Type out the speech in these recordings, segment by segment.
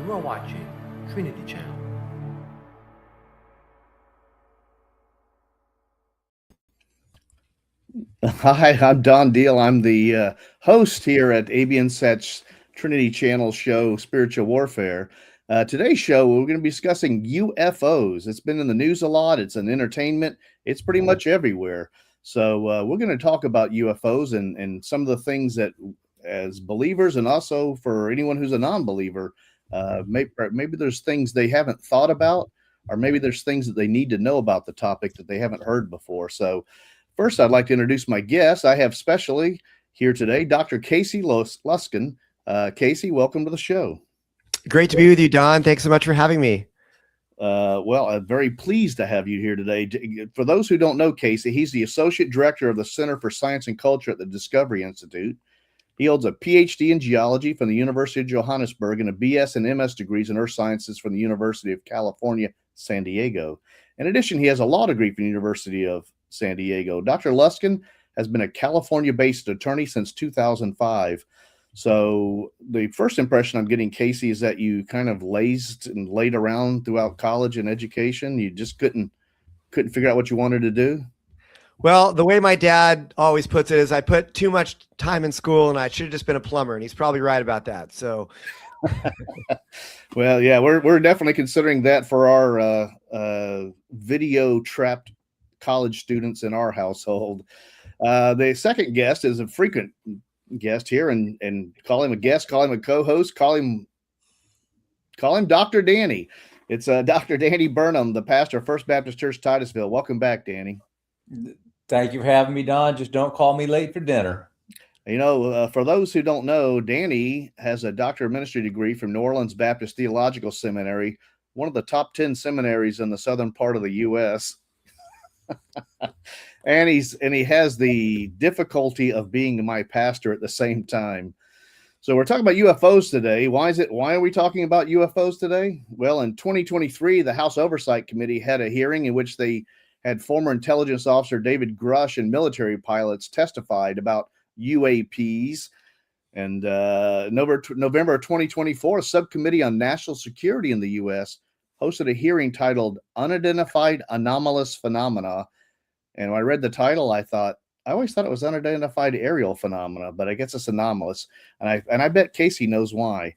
You are watching Trinity Channel. Hi, I'm Don Deal. I'm the host here at ABNSET's Trinity Channel show, Spiritual Warfare. Today's show, we're going to be discussing UFOs. It's been in the news a lot. It's an entertainment. It's pretty much everywhere. So we're going to talk about UFOs and some of the things that, as believers, and also for anyone who's a non-believer, maybe there's things they haven't thought about, or maybe there's things that they need to know about the topic that they haven't heard before. So first, I'd like to introduce my guest. I have specially here today Dr. Casey Luskin. Casey, welcome to the show. Great to be with you, Don. Thanks so much for having me. I'm very pleased to have you here today. For those who don't know Casey, he's the Associate Director of the Center for Science and Culture at the Discovery Institute. He holds a PhD in geology from the University of Johannesburg and a BS and MS degrees in Earth Sciences from the University of California, San Diego. In addition, he has a law degree from the University of San Diego. Dr. Luskin has been a California-based attorney since 2005. So the first impression I'm getting, Casey, is that you kind of lazed and laid around throughout college and education. You just couldn't figure out what you wanted to do. Well, the way my dad always puts it is I put too much time in school and I should have just been a plumber, and he's probably right about that. So well, yeah, we're definitely considering that for our video trapped college students in our household. The second guest is a frequent guest here, and call him a guest, call him a co-host, call him Dr. Danny. It's Dr. Danny Burnham, the pastor of First Baptist Church, Titusville. Welcome back, Danny. Thank you for having me, Don. Just don't call me late for dinner. You know, for those who don't know, Danny has a doctor of ministry degree from New Orleans Baptist Theological Seminary, one of the top 10 seminaries in the southern part of the U.S. and he has the difficulty of being my pastor at the same time. So we're talking about UFOs today. Why are we talking about UFOs today? Well, in 2023, the House Oversight Committee had a hearing in which they had former intelligence officer David Grush and military pilots testified about UAPs. And November of 2024, a subcommittee on national security in the U.S. hosted a hearing titled Unidentified Anomalous Phenomena. And when I read the title, I always thought it was unidentified aerial phenomena, but I guess it's anomalous. And I bet Casey knows why.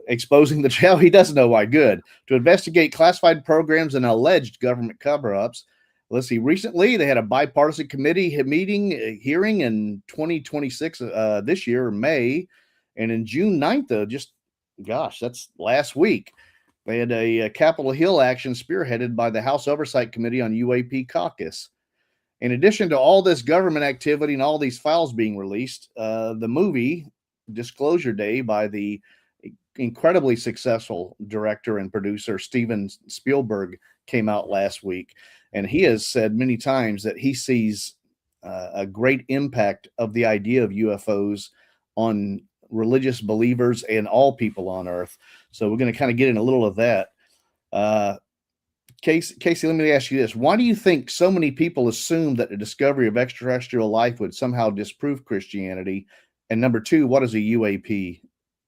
Exposing the trail, he does know why. Good. To investigate classified programs and alleged government cover-ups. Let's see. Recently, they had a bipartisan committee hearing in 2026 this year, May, and in June 9th, that's last week. They had a Capitol Hill action spearheaded by the House Oversight Committee on UAP Caucus. In addition to all this government activity and all these files being released, the movie Disclosure Day by the incredibly successful director and producer Steven Spielberg came out last week. And he has said many times that he sees a great impact of the idea of UFOs on religious believers and all people on earth. So we're going to kind of get in a little of that. Casey, let me ask you this. Why do you think so many people assume that the discovery of extraterrestrial life would somehow disprove Christianity? And number two, what is a UAP?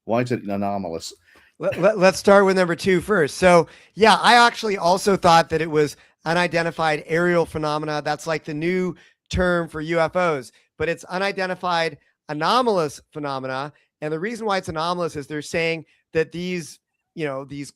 Why is it anomalous? Let's start with number two first. So yeah, I actually also thought that it was unidentified aerial phenomena. That's like the new term for UFOs, but it's unidentified anomalous phenomena. And the reason why it's anomalous is they're saying that these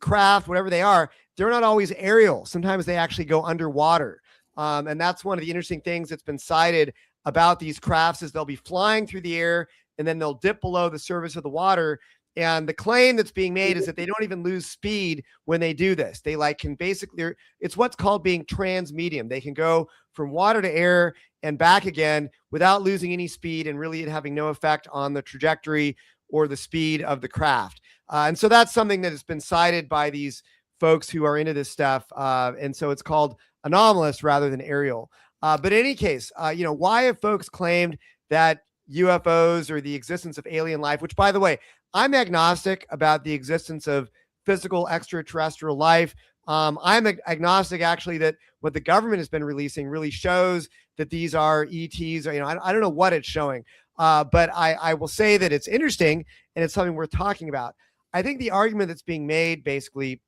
craft, whatever they are, they're not always aerial. Sometimes they actually go underwater. And that's one of the interesting things that's been cited about these crafts is they'll be flying through the air and then they'll dip below the surface of the water. And the claim that's being made is that they don't even lose speed when they do this. They it's what's called being transmedium. They can go from water to air and back again without losing any speed and really having no effect on the trajectory or the speed of the craft. And so that's something that has been cited by these folks who are into this stuff. And so it's called anomalous rather than aerial. But in any case, why have folks claimed that UFOs or the existence of alien life, which by the way, I'm agnostic about the existence of physical extraterrestrial life. I'm agnostic actually that what the government has been releasing really shows that these are ETs. Or, I don't know what it's showing, but I will say that it's interesting and it's something worth talking about. I think the argument that's being made basically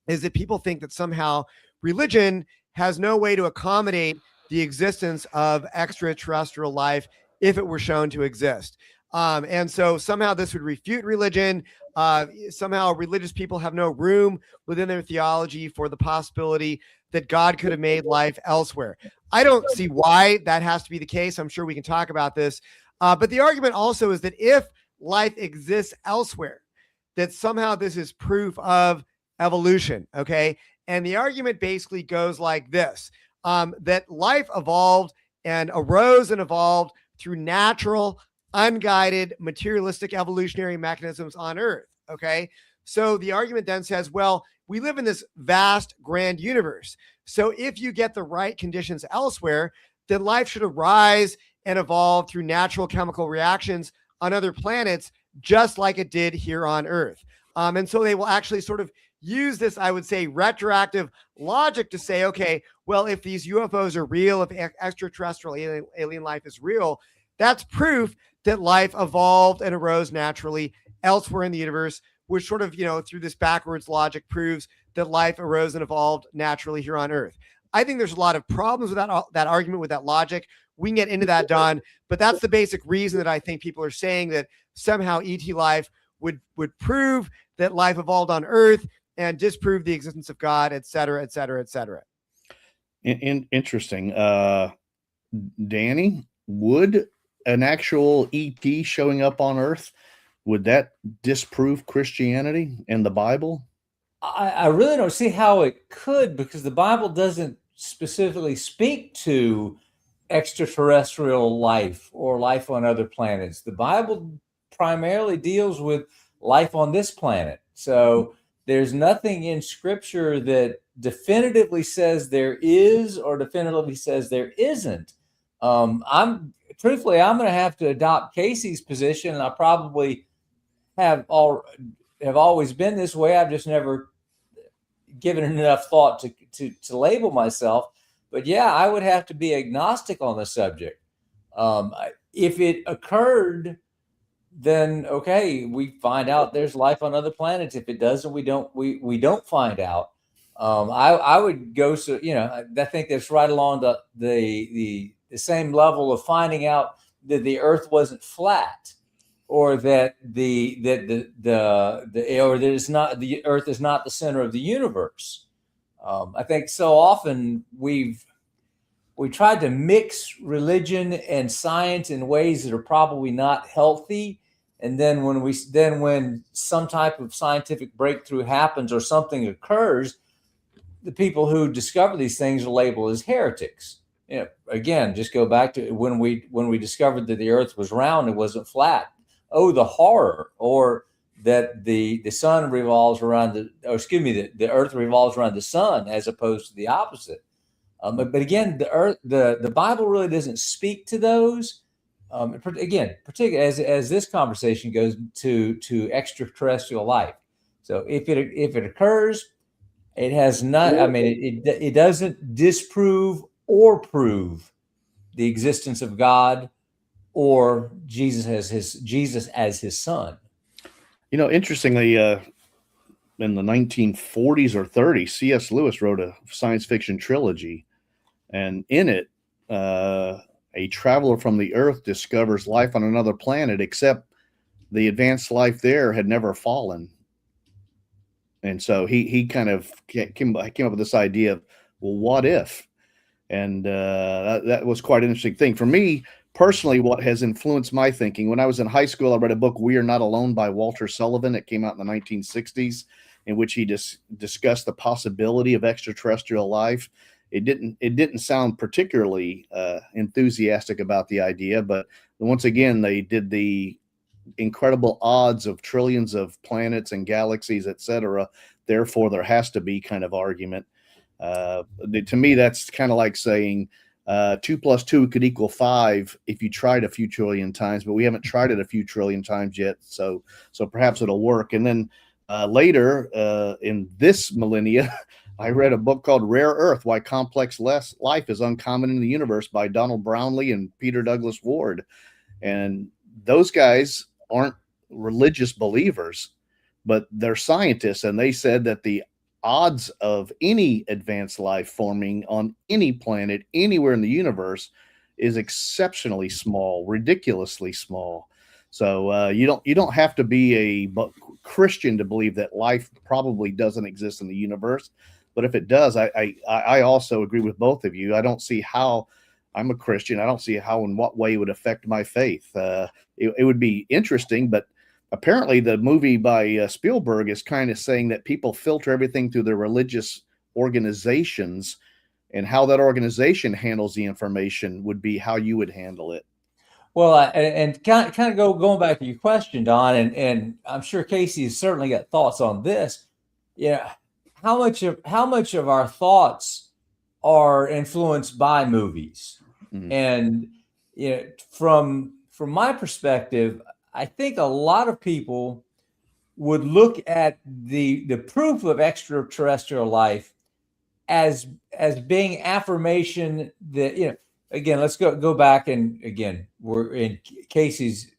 is that people think that somehow religion has no way to accommodate the existence of extraterrestrial life if it were shown to exist. And so somehow this would refute religion. Somehow religious people have no room within their theology for the possibility that God could have made life elsewhere. I don't see why that has to be the case. I'm sure we can talk about this. But the argument also is that if life exists elsewhere, that somehow this is proof of evolution. Okay. And the argument basically goes like this, that life evolved and arose and evolved through natural, unguided, materialistic evolutionary mechanisms on Earth. Okay. So the argument then says, well, we live in this vast, grand universe. So if you get the right conditions elsewhere, then life should arise and evolve through natural chemical reactions on other planets, just like it did here on Earth. And so they will actually sort of use this, I would say, retroactive logic to say, okay, well, if these UFOs are real, if extraterrestrial alien life is real, that's proof that life evolved and arose naturally elsewhere in the universe, which sort of, through this backwards logic proves that life arose and evolved naturally here on Earth. I think there's a lot of problems with that argument, with that logic. We can get into that, Don, but that's the basic reason that I think people are saying that somehow ET life would prove that life evolved on Earth and disprove the existence of God, et cetera, et cetera, et cetera. Interesting. Danny, would an actual ET showing up on Earth, would that disprove Christianity and the Bible? I really don't see how it could, because the Bible doesn't specifically speak to extraterrestrial life or life on other planets. The Bible primarily deals with life on this planet. So there's nothing in Scripture that definitively says there is or definitively says there isn't. I'm going to have to adopt Casey's position, and I probably have always been this way. I've just never given it enough thought to label myself. But yeah, I would have to be agnostic on the subject. If it occurred, then okay, we find out there's life on other planets. If it doesn't, we don't find out. I would go, so I think that's right along the same level of finding out that the Earth wasn't flat, or that the Earth is not the center of the universe. I think so often we tried to mix religion and science in ways that are probably not healthy. And then when some type of scientific breakthrough happens or something occurs, the people who discover these things are labeled as heretics. Again, just go back to when we discovered that the Earth was round, it wasn't flat. Oh, the horror! Or that the sun revolves around the Earth revolves around the sun as opposed to the opposite. But again, the Bible really doesn't speak to those. Again, particularly as this conversation goes to extraterrestrial life. So if it occurs, it has not. I mean, it doesn't disprove or prove the existence of God or Jesus as his son. Interestingly, in the 1940s or 30s, C.S. Lewis wrote a science fiction trilogy, and in it, a traveler from the Earth discovers life on another planet, except the advanced life there had never fallen. And so he kind of came up with this idea of, well, what if? And that was quite an interesting thing. For me personally, what has influenced my thinking, when I was in high school, I read a book, We Are Not Alone by Walter Sullivan. It came out in the 1960s, in which he discussed the possibility of extraterrestrial life. It didn't sound particularly enthusiastic about the idea, but once again, they did the incredible odds of trillions of planets and galaxies, etc. Therefore, there has to be kind of argument. To me, that's kind of like saying 2 + 2 could equal 5 if you tried a few trillion times, but we haven't tried it a few trillion times yet. So perhaps it'll work. And then later in this millennia, I read a book called Rare Earth, Why Complex Life is Uncommon in the Universe by Donald Brownlee and Peter Douglas Ward. And those guys aren't religious believers, but they're scientists, and they said that the odds of any advanced life forming on any planet anywhere in the universe is exceptionally small, ridiculously small. So you don't have to be a Christian to believe that life probably doesn't exist in the universe. But if it does, I also agree with both of you. I don't see how. I'm a Christian. I don't see how, in what way it would affect my faith. It would be interesting, but apparently the movie by Spielberg is kind of saying that people filter everything through their religious organizations, and how that organization handles the information would be how you would handle it. Well, and kind of going back to your question, Don, and I'm sure Casey has certainly got thoughts on this. Yeah, how much of our thoughts are influenced by movies? Mm-hmm. And from my perspective, I think a lot of people would look at the proof of extraterrestrial life as being affirmation that, again, let's go back, and again, we're in Casey's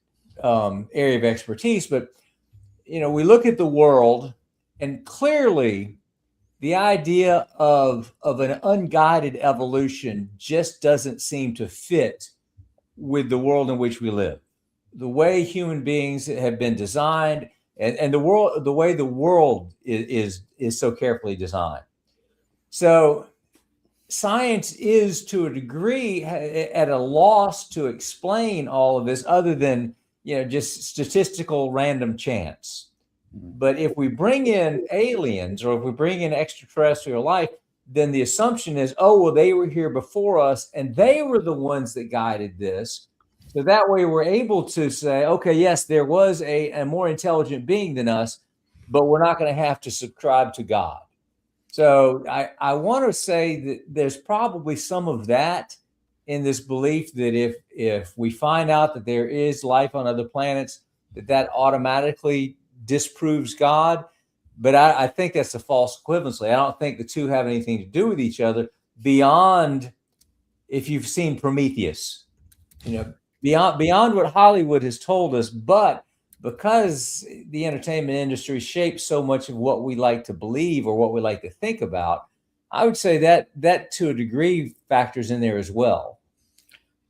area of expertise, but we look at the world, and clearly the idea of an unguided evolution just doesn't seem to fit with the world in which we live. The way human beings have been designed, and the way the world is so carefully designed. So science is, to a degree, at a loss to explain all of this, other than just statistical random chance. But if we bring in aliens, or if we bring in extraterrestrial life, then the assumption is, oh, well, they were here before us, and they were the ones that guided this. So that way we're able to say, okay, yes, there was a more intelligent being than us, but we're not going to have to subscribe to God. So I want to say that there's probably some of that in this belief that if we find out that there is life on other planets, that automatically disproves God. But I think that's a false equivalency. I don't think the two have anything to do with each other, beyond, if you've seen Prometheus, beyond what Hollywood has told us. But because the entertainment industry shapes so much of what we like to believe or what we like to think about, I would say that to a degree factors in there as well.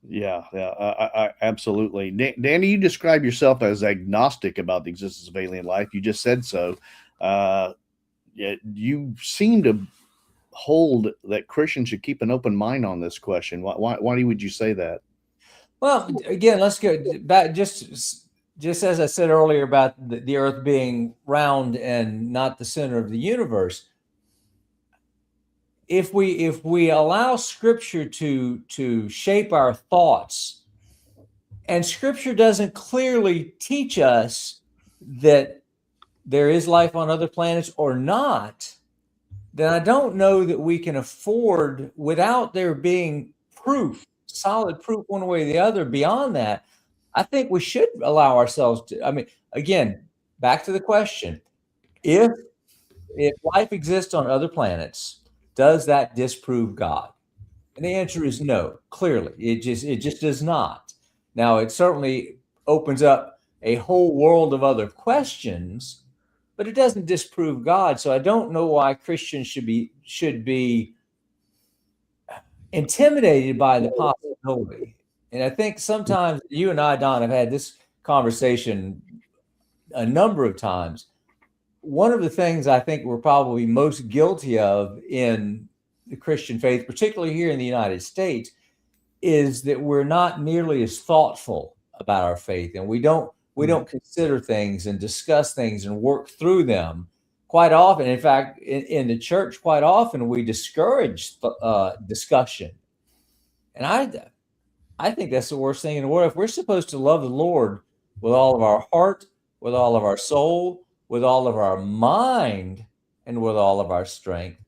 Yeah, I absolutely. Danny, you describe yourself as agnostic about the existence of alien life. You just said so. You seem to hold that Christians should keep an open mind on this question. Why would you say that? Well, again, let's go back. Just as I said earlier about the Earth being round and not the center of the universe. If we allow Scripture to shape our thoughts, and Scripture doesn't clearly teach us that there is life on other planets or not, then I don't know that we can afford, without there being proof, solid proof one way or the other beyond that, I think we should allow ourselves to, again, back to the question, if life exists on other planets, does that disprove God? And the answer is no, clearly. It just does not. Now, it certainly opens up a whole world of other questions, but it doesn't disprove God. So I don't know why Christians should be intimidated by the possibility. And I think sometimes you and I, Don, have had this conversation a number of times. One of the things I think we're probably most guilty of in the Christian faith, particularly here in the United States, is that we're not nearly as thoughtful about our faith, and we don't consider things and discuss things and work through them quite often. In fact, in the church, quite often we discourage discussion, and I think that's the worst thing in the world. If we're supposed to love the Lord with all of our heart, with all of our soul, with all of our mind, and with all of our strength,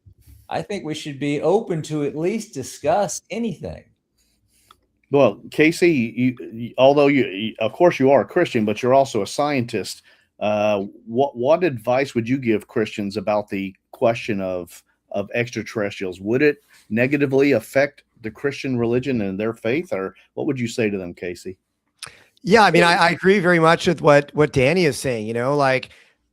I think we should be open to at least discuss anything. Well, Casey, although of course you are a Christian, but you're also a scientist. What advice would you give Christians about the question of extraterrestrials? Would it negatively affect the Christian religion and their faith, or what would you say to them, Casey? Yeah, I agree very much with what Danny is saying.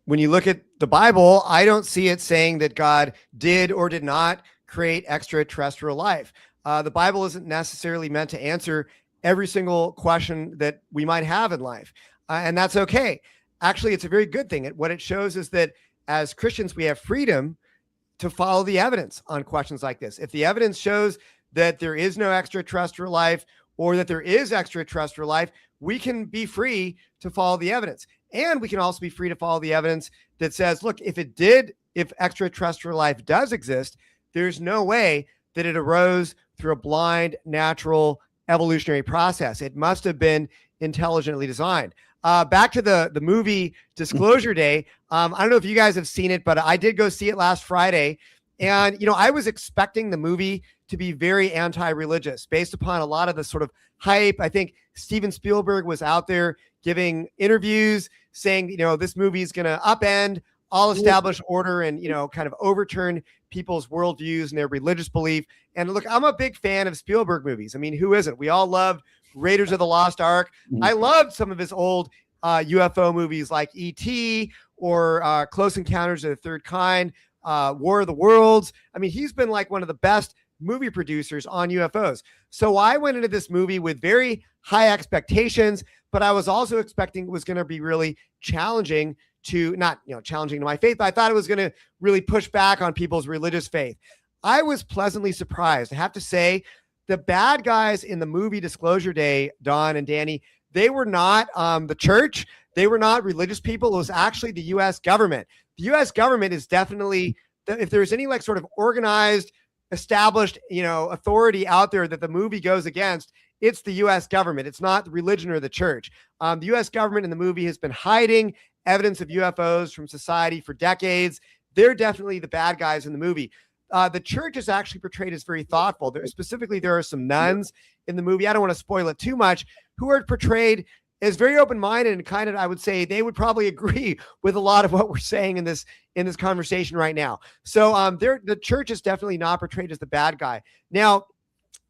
when you look at the Bible, I don't see it saying that God did or did not create extraterrestrial life. The Bible isn't necessarily meant to answer every single question that we might have in life. And that's okay. Actually, it's a very good thing. What it shows is that as Christians, we have freedom to follow the evidence on questions like this. If the evidence shows that there is no extraterrestrial life or that there is extraterrestrial life, we can be free to follow the evidence. And we can also be free to follow the evidence that says, look, if extraterrestrial life does exist, there's no way that it arose through a blind, natural, evolutionary process. It must have been intelligently designed. Back to the movie Disclosure Day. I don't know if you guys have seen it, but I did go see it last Friday. And, I was expecting the movie to be very anti-religious based upon a lot of the sort of hype. I think Steven Spielberg was out there giving interviews saying, this movie is going to upend all established order and, kind of overturn people's worldviews and their religious belief. And look, I'm a big fan of Spielberg movies. I mean, who isn't? We all loved Raiders of the Lost Ark. I loved some of his old UFO movies like E.T. or Close Encounters of the Third Kind, War of the Worlds. I mean, he's been like one of the best movie producers on UFOs. So I went into this movie with very high expectations, but I was also expecting it was going to be really challenging to not, challenging to my faith, but I thought it was going to really push back on people's religious faith. I was pleasantly surprised. I have to say, the bad guys in the movie Disclosure Day, Don and Danny, they were not the church. They were not religious people. It was actually the U.S. government. The U.S. government is definitely, if there's any like sort of organized, established, authority out there that the movie goes against, it's the U.S. government. It's not the religion or the church. The U.S. government in the movie has been hiding evidence of UFOs from society for decades. They're definitely the bad guys in the movie. The church is actually portrayed as very thoughtful. There are some nuns in the movie. I don't want to spoil it too much, who are portrayed as very open-minded and kind of, I would say they would probably agree with a lot of what we're saying in this conversation right now. So the church is definitely not portrayed as the bad guy. Now,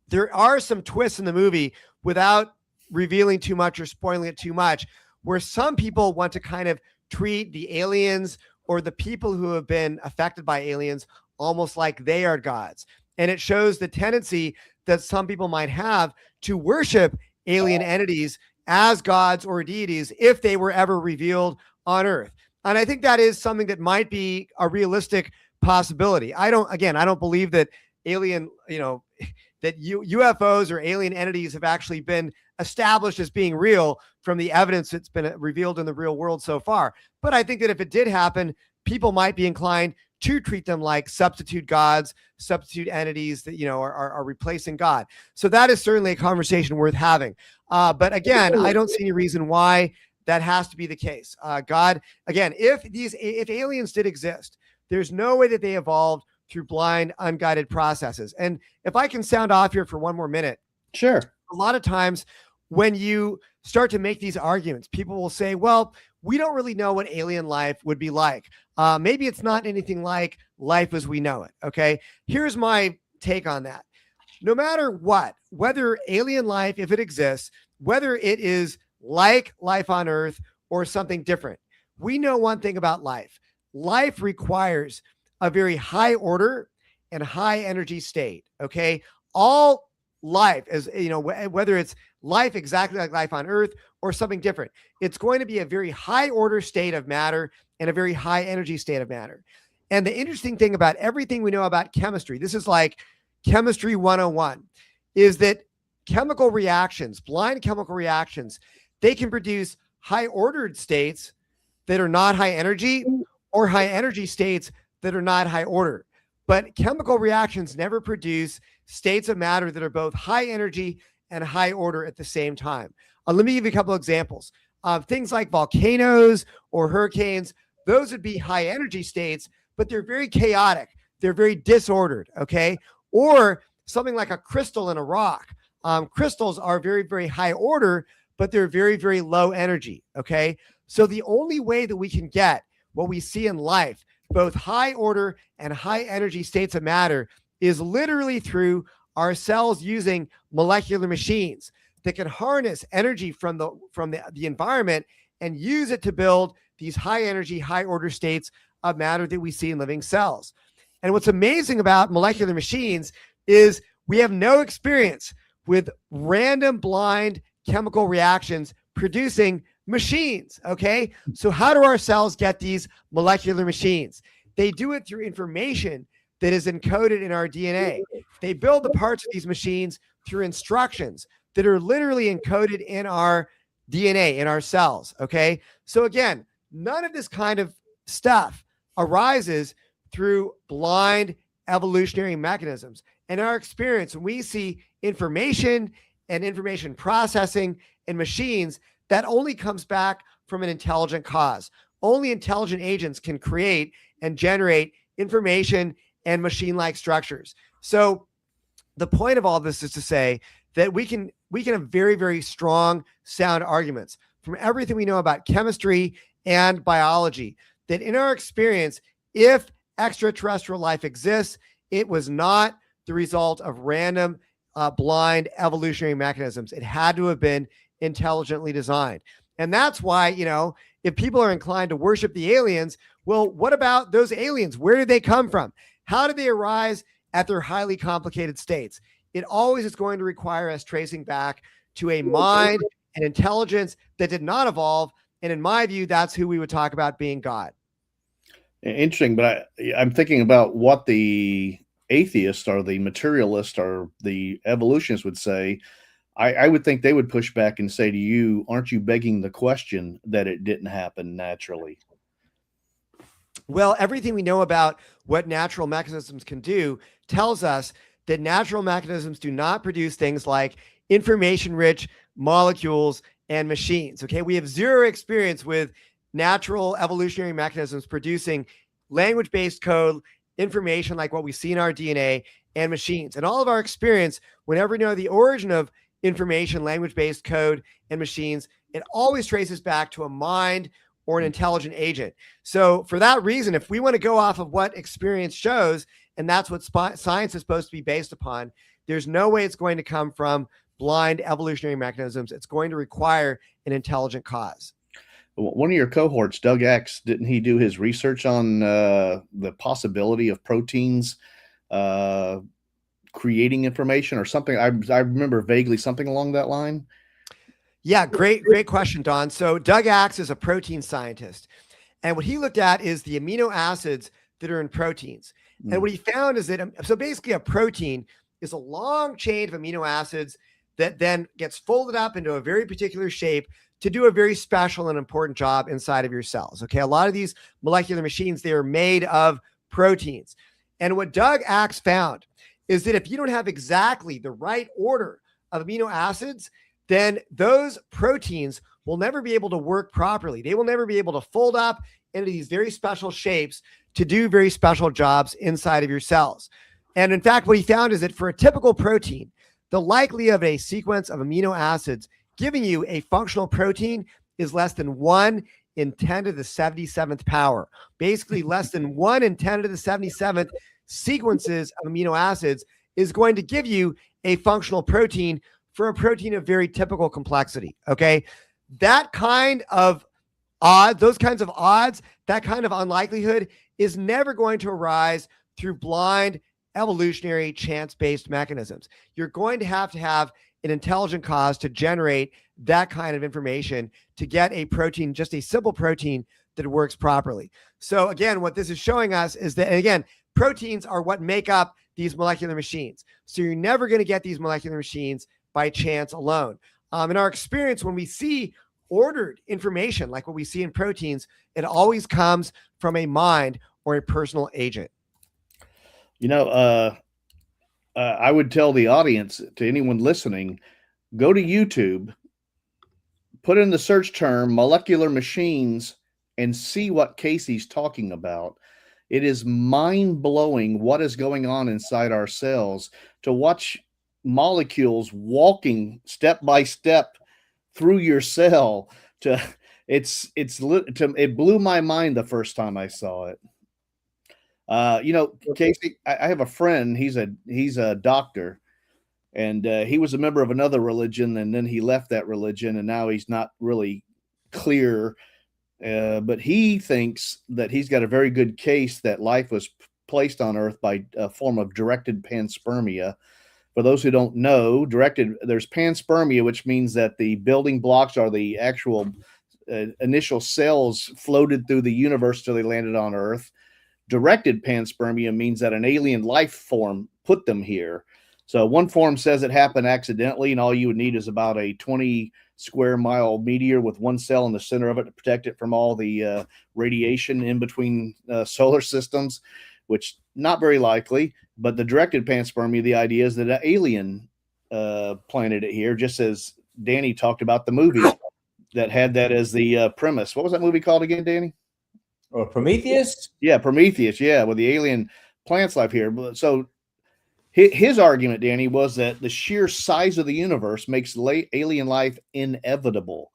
there are some twists in the movie without revealing too much or spoiling it too much, where some people want to kind of treat the aliens or the people who have been affected by aliens almost like they are gods. And it shows the tendency that some people might have to worship alien entities as gods or deities if they were ever revealed on Earth. And I think that is something that might be a realistic possibility. I don't believe that that UFOs or alien entities have actually been established as being real from the evidence that's been revealed in the real world so far. But I think that if it did happen, people might be inclined to treat them like substitute gods, substitute entities that, are replacing God. So that is certainly a conversation worth having. But again, I don't see any reason why that has to be the case. God, again, if aliens did exist, there's no way that they evolved through blind, unguided processes. And if I can sound off here for one more minute. Sure. A lot of times when you start to make these arguments, people will say, well, we don't really know what alien life would be like. Maybe it's not anything like life as we know it. Okay. Here's my take on that. No matter what, whether alien life, if it exists, whether it is like life on Earth or something different, we know one thing about life. Life requires a very high order and high energy state. Okay. All life is, whether it's life exactly like life on Earth or something different, it's going to be a very high order state of matter and a very high energy state of matter. And the interesting thing about everything we know about chemistry, this is like chemistry 101, is that chemical reactions, blind chemical reactions, they can produce high ordered states that are not high energy or high energy states that are not high order. But chemical reactions never produce states of matter that are both high energy and high order at the same time. Let me give you a couple examples. Things like volcanoes or hurricanes, those would be high energy states, but they're very chaotic. They're very disordered, okay? Or something like a crystal in a rock. Crystals are very, very high order, but they're very, very low energy, okay? So the only way that we can get what we see in life, both high order and high energy states of matter, is literally through our cells using molecular machines. that can harness energy from the environment and use it to build these high energy, high order states of matter that we see in living cells. And what's amazing about molecular machines is we have no experience with random blind chemical reactions producing machines. Okay. So how do our cells get these molecular machines? They do it through information that is encoded in our DNA. They build the parts of these machines through instructions that are literally encoded in our DNA, in our cells. Okay. So again, none of this kind of stuff arises through blind evolutionary mechanisms. In our experience, when we see information and information processing in machines, that only comes back from an intelligent cause. Only intelligent agents can create and generate information and machine-like structures. So the point of all this is to say that we can have very, very strong, sound arguments from everything we know about chemistry and biology that in our experience, if extraterrestrial life exists, it was not the result of random, blind evolutionary mechanisms. It had to have been intelligently designed. And that's why, if people are inclined to worship the aliens, well, what about those aliens? Where did they come from? How did they arise at their highly complicated states? It always is going to require us tracing back to a mind and intelligence that did not evolve. And in my view, that's who we would talk about being God. Interesting, but I'm thinking about what the atheists or the materialists or the evolutionists would say. I would think they would push back and say to you, aren't you begging the question that it didn't happen naturally? Well, everything we know about what natural mechanisms can do tells us that natural mechanisms do not produce things like information-rich molecules and machines. Okay, we have zero experience with natural evolutionary mechanisms producing language-based code, information like what we see in our DNA, and machines. And all of our experience, whenever we know the origin of information, language-based code, and machines, it always traces back to a mind or an intelligent agent. So for that reason, if we want to go off of what experience shows, and that's what science is supposed to be based upon, there's no way it's going to come from blind evolutionary mechanisms. It's going to require an intelligent cause. One of your cohorts, Doug X, didn't he do his research on the possibility of proteins creating information or something? I remember vaguely something along that line. Yeah, great question, Don. So Doug Axe is a protein scientist. And what he looked at is the amino acids that are in proteins. And what he found is that, so basically a protein is a long chain of amino acids that then gets folded up into a very particular shape to do a very special and important job inside of your cells. Okay, a lot of these molecular machines, they are made of proteins. And what Doug Axe found is that if you don't have exactly the right order of amino acids, then those proteins will never be able to work properly. They will never be able to fold up into these very special shapes to do very special jobs inside of your cells. And in fact, what he found is that for a typical protein, the likelihood of a sequence of amino acids giving you a functional protein is less than 1 in 10 to the 77th power. Basically, less than 1 in 10 to the 77th sequences of amino acids is going to give you a functional protein for a protein of very typical complexity. Okay. That kind of odds, those kinds of odds, that kind of unlikelihood is never going to arise through blind evolutionary chance-based mechanisms. You're going to have an intelligent cause to generate that kind of information to get a protein, just a simple protein that works properly. So again, what this is showing us is that, and again, proteins are what make up these molecular machines. So you're never going to get these molecular machines by chance alone. In our experience, when we see ordered information like what we see in proteins, it always comes from a mind or a personal agent. I would tell the audience, to anyone listening, go to YouTube, put in the search term molecular machines, and see what Casey's talking about. It is mind-blowing what is going on inside our cells to watch molecules walking step by step through your cell. It blew my mind the first time I saw it. Casey, I have a friend. He's a doctor, And he was a member of another religion, and then he left that religion, and now he's not really clear. But he thinks that he's got a very good case that life was placed on Earth by a form of directed panspermia. For those who don't know, there's panspermia, which means that the building blocks are the actual initial cells floated through the universe till they landed on Earth. Directed panspermia means that an alien life form put them here. So one form says it happened accidentally, and all you would need is about a 20 square mile meteor with one cell in the center of it to protect it from all the radiation in between solar systems, which not very likely. But the directed panspermia, the idea is that an alien planted it here, just as Danny talked about the movie that had that as the premise. What was that movie called again, Danny? Or Prometheus? Yeah, Prometheus. Yeah, with the alien plants life here. So his argument, Danny, was that the sheer size of the universe makes alien life inevitable.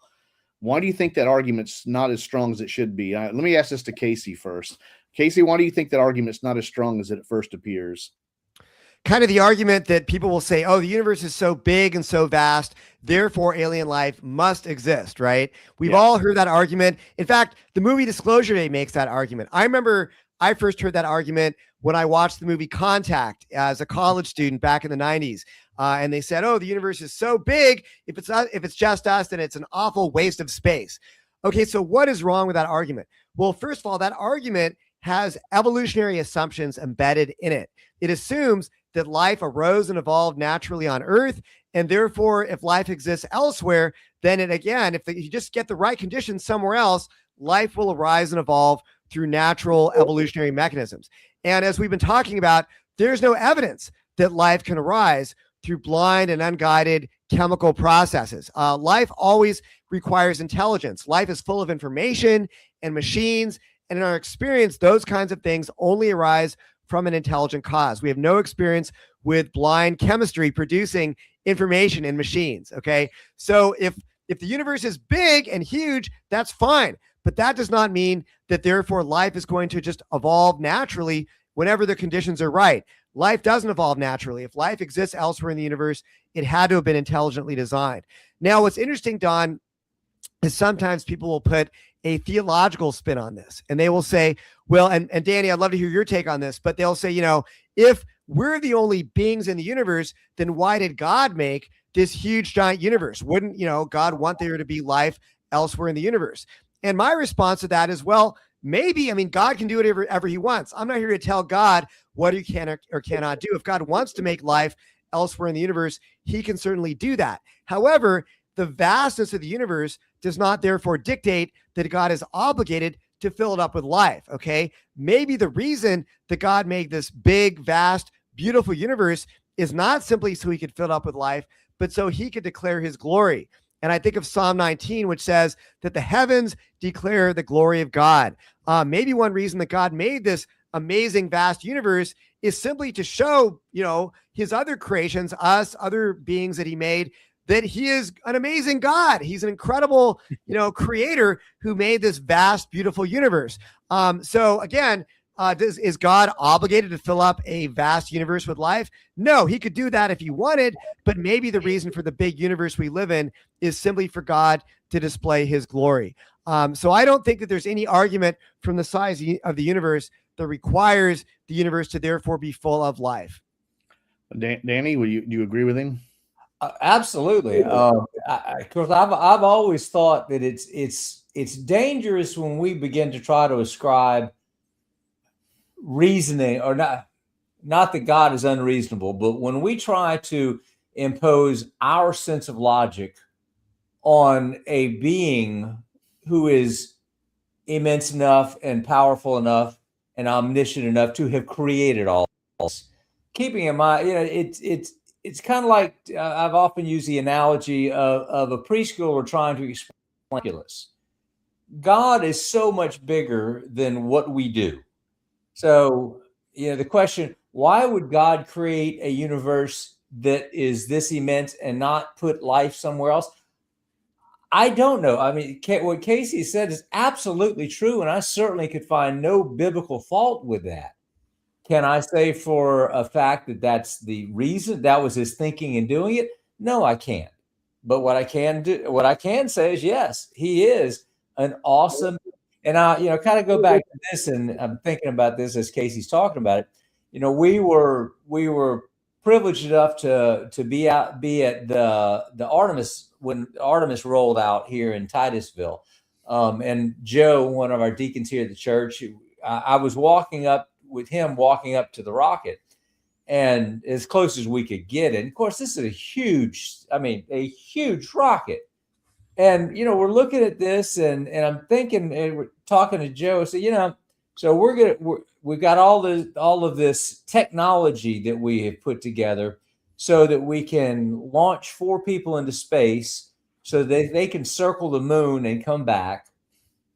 Why do you think that argument's not as strong as it should be? Let me ask this to Casey first. Casey, why do you think that argument's not as strong as it first appears? Kind of the argument that people will say, oh, the universe is so big and so vast, therefore alien life must exist, right? We've all heard that argument. In fact, the movie Disclosure Day makes that argument. I remember I first heard that argument when I watched the movie Contact as a college student back in the 90s. And they said, oh, the universe is so big. If it's just us, then it's an awful waste of space. Okay, so what is wrong with that argument? Well, first of all, that argument has evolutionary assumptions embedded in it. It assumes that life arose and evolved naturally on Earth, and therefore, if life exists elsewhere, then if you just get the right conditions somewhere else, life will arise and evolve through natural evolutionary mechanisms. And as we've been talking about, there's no evidence that life can arise through blind and unguided chemical processes. Life always requires intelligence. Life is full of information and machines, and in our experience, those kinds of things only arise from an intelligent cause. We have no experience with blind chemistry producing information in machines, okay? So if the universe is big and huge, that's fine. But that does not mean that therefore life is going to just evolve naturally whenever the conditions are right. Life doesn't evolve naturally. If life exists elsewhere in the universe, it had to have been intelligently designed. Now, what's interesting, Don, is sometimes people will put a theological spin on this, and they will say, well, and Danny, I'd love to hear your take on this, but they'll say, if we're the only beings in the universe, then why did God make this huge giant universe? Wouldn't, God want there to be life elsewhere in the universe? And my response to that is, well, maybe, God can do whatever he wants. I'm not here to tell God what he can or cannot do. If God wants to make life elsewhere in the universe, he can certainly do that. However, the vastness of the universe does not therefore dictate that God is obligated to fill it up with life, okay? Maybe the reason that God made this big, vast, beautiful universe is not simply so he could fill it up with life, but so he could declare his glory. And I think of Psalm 19, which says that the heavens declare the glory of God. Maybe one reason that God made this amazing, vast universe is simply to show, his other creations, us, other beings that he made, that he is an amazing God. He's an incredible, creator who made this vast, beautiful universe. So again, is God obligated to fill up a vast universe with life? No, he could do that if he wanted, but maybe the reason for the big universe we live in is simply for God to display his glory. So I don't think that there's any argument from the size of the universe that requires the universe to therefore be full of life. Danny, do you agree with him? Absolutely. Because I've always thought that it's dangerous when we begin to try to ascribe reasoning, or not that God is unreasonable, but when we try to impose our sense of logic on a being who is immense enough and powerful enough and omniscient enough to have created all this, keeping in mind, it's kind of like I've often used the analogy of a preschooler trying to explain calculus. God is so much bigger than what we do. So, the question, why would God create a universe that is this immense and not put life somewhere else? I don't know. What Casey said is absolutely true, and I certainly could find no biblical fault with that. Can I say for a fact that that's the reason, that was his thinking in doing it? No, I can't. But what I can say is, yes, he is an awesome. And I, kind of go back to this, and I'm thinking about this as Casey's talking about it. We were privileged enough to be at the Artemis when Artemis rolled out here in Titusville. And Joe, one of our deacons here at the church, I was walking up to the rocket, and as close as we could get. And of course, this is a huge rocket. And, we're looking at this, and I'm thinking, and we're talking to Joe. So we've got all of this technology that we have put together so that we can launch 4 people into space so that they can circle the moon and come back.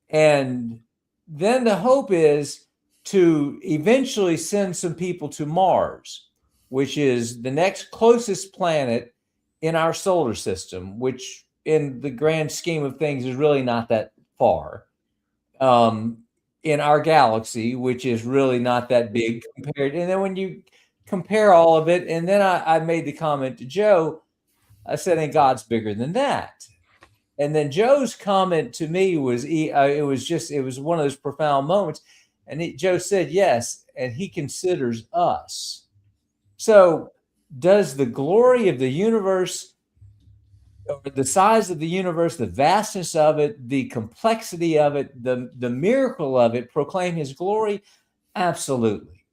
And then the hope is to eventually send some people to Mars, which is the next closest planet in our solar system, which in the grand scheme of things is really not that far. In our galaxy, which is really not that big compared. And then when you compare all of it, and then I made the comment to Joe, I said, and God's bigger than that. And then Joe's comment to me was, it was one of those profound moments. And Joe said, yes, and he considers us. So does the glory of the universe, or the size of the universe, the vastness of it, the complexity of it, the miracle of it proclaim his glory? Absolutely.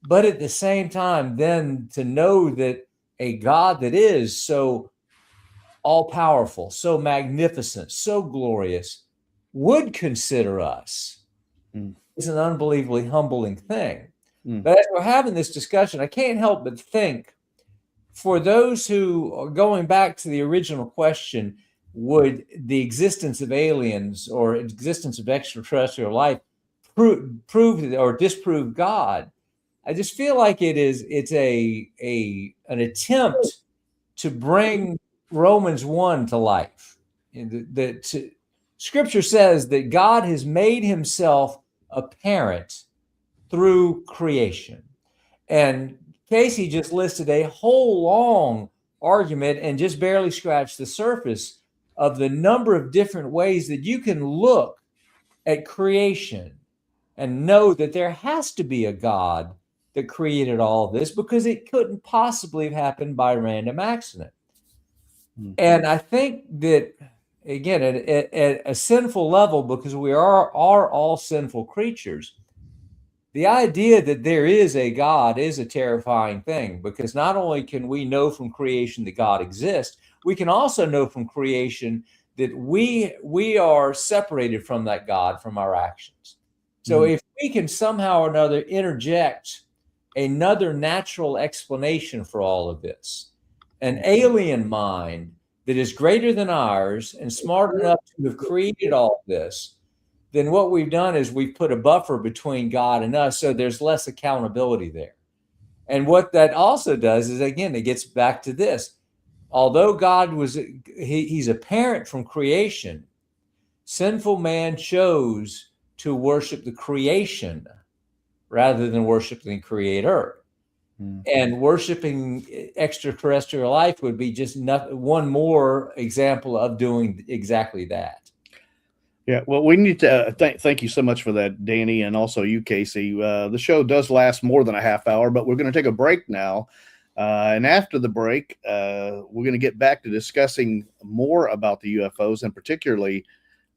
But at the same time, then to know that a God that is so all-powerful, so magnificent, so glorious, would consider us is an unbelievably humbling thing. But as we're having this discussion, I can't help but think, for those who are going back to the original question, would the existence of aliens or existence of extraterrestrial life prove or disprove God? I just feel like it's an attempt to bring Romans 1 to life. Scripture says that God has made himself apparent through creation. And Casey just listed a whole long argument and just barely scratched the surface of the number of different ways that you can look at creation and know that there has to be a God that created all of this, because it couldn't possibly have happened by random accident. And I think that, again, at a sinful level, because we are all sinful creatures, the idea that there is a God is a terrifying thing, because not only can we know from creation that God exists, we can also know from creation that we are separated from that God from our actions. So if we can somehow or another interject another natural explanation for all of this, an alien mind that is greater than ours and smart enough to have created all this, then what we've done is we've put a buffer between God and us, so there's less accountability there. And what that also does is, again, it gets back to this. Although God he's apparent from creation, sinful man chose to worship the creation rather than worshiping the creator. And worshiping extraterrestrial life would be just one more example of doing exactly that. Yeah, well, we need to thank you so much for that, Danny, and also you, Casey. The show does last more than a half hour, but we're going to take a break now. And after the break, we're going to get back to discussing more about the UFOs, and particularly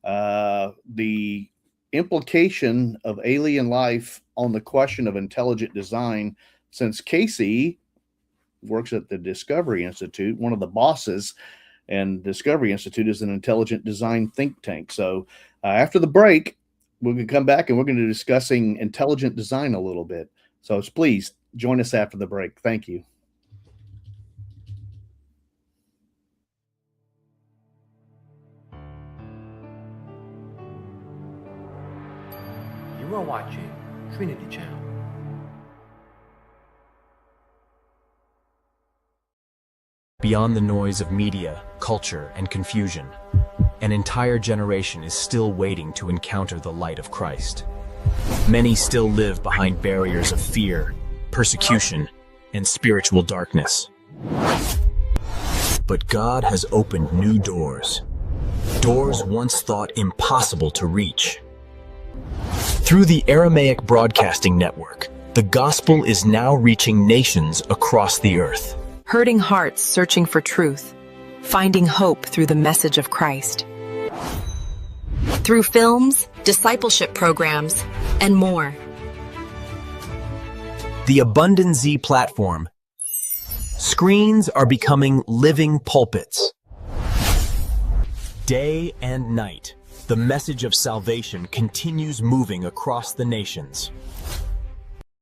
the implication of alien life on the question of intelligent design, since Casey works at the Discovery Institute, one of the bosses, and Discovery Institute is an intelligent design think tank. So after the break, we're going to come back and we're going to be discussing intelligent design a little bit. So please join us after the break. Thank you. You are watching Trinity Channel. Beyond the noise of media, culture, and confusion, an entire generation is still waiting to encounter the light of Christ. Many still live behind barriers of fear, persecution, and spiritual darkness. But God has opened new doors. Doors once thought impossible to reach. Through the Aramaic Broadcasting Network, the gospel is now reaching nations across the earth. Hurting hearts searching for truth, finding hope through the message of Christ. Through films, discipleship programs, and more. The Abundant Z platform. Screens are becoming living pulpits. Day and night, the message of salvation continues moving across the nations.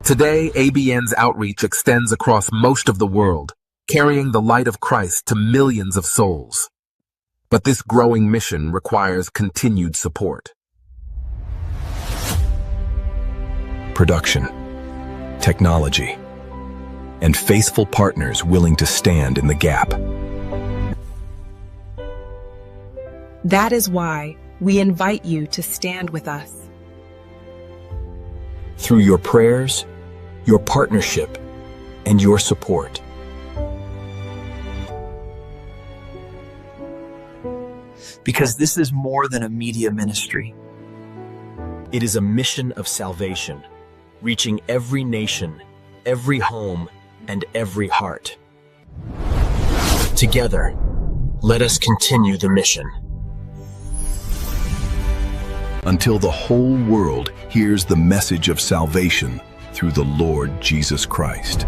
Today, ABN's outreach extends across most of the world, carrying the light of Christ to millions of souls. But this growing mission requires continued support. Production, technology, and faithful partners willing to stand in the gap. That is why we invite you to stand with us. Through your prayers, your partnership, and your support. Because this is more than a media ministry. It is a mission of salvation, reaching every nation, every home, and every heart. Together, let us continue the mission. Until the whole world hears the message of salvation through the Lord Jesus Christ.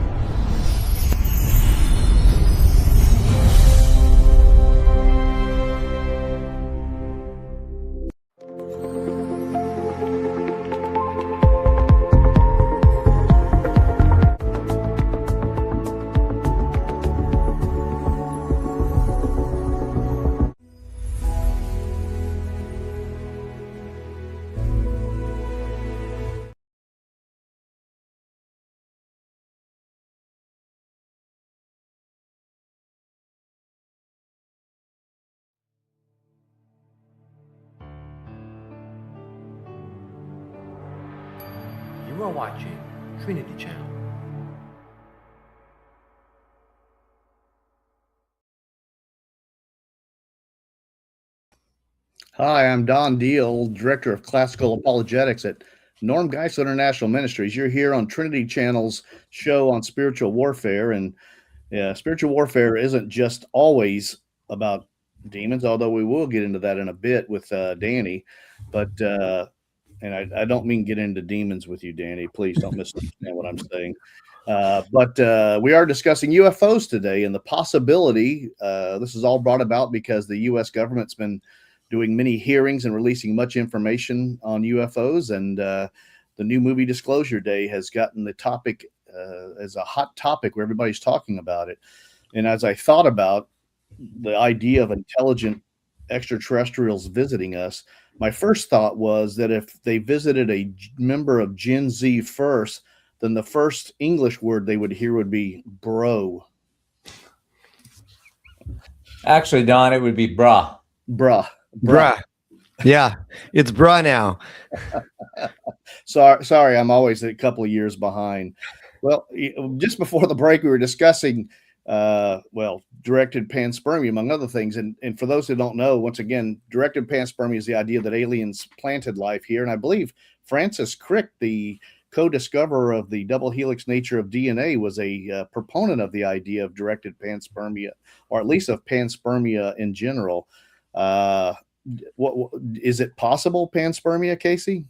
You are watching Trinity Channel. Hi, I'm Don Deal, Director of Classical Apologetics at Norm Geisel International Ministries. You're here on Trinity Channel's show on spiritual warfare. And spiritual warfare isn't just always about demons, although we will get into that in a bit with Danny. But and I don't mean get into demons with you, Danny. Please don't misunderstand what I'm saying. But we are discussing UFOs today and the possibility. This is all brought about because the U.S. government's been doing many hearings and releasing much information on UFOs. And the new movie Disclosure Day has gotten the topic as a hot topic where everybody's talking about it. And as I thought about the idea of intelligent extraterrestrials visiting us, my first thought was that if they visited a member of Gen Z first, then the first English word they would hear would be bro. Actually, Don, it would be brah. Bruh. Bruh. Yeah, it's bruh now. Sorry, I'm always a couple of years behind. Well, just before the break, we were discussing, directed panspermia, among other things. And for those who don't know, once again, directed panspermia is the idea that aliens planted life here. And I believe Francis Crick, the co-discoverer of the double helix nature of DNA, was a proponent of the idea of directed panspermia, or at least of panspermia in general. What is it possible, panspermia, Casey?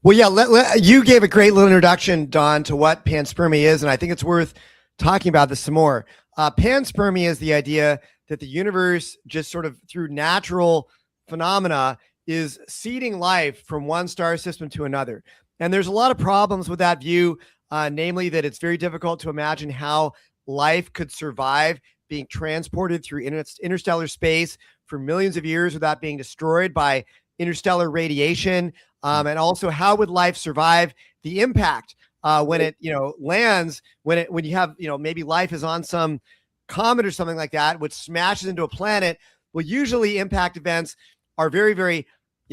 Well, yeah, you gave a great little introduction, Don, to what panspermia is, and I think it's worth talking about this some more. Panspermia is the idea that the universe, just sort of through natural phenomena, is seeding life from one star system to another. And there's a lot of problems with that view, namely that it's very difficult to imagine how life could survive being transported through interstellar space for millions of years without being destroyed by interstellar radiation. And also, how would life survive the impact when it lands, when you have maybe life is on some comet or something like that, which smashes into a planet? Well, usually impact events are very, very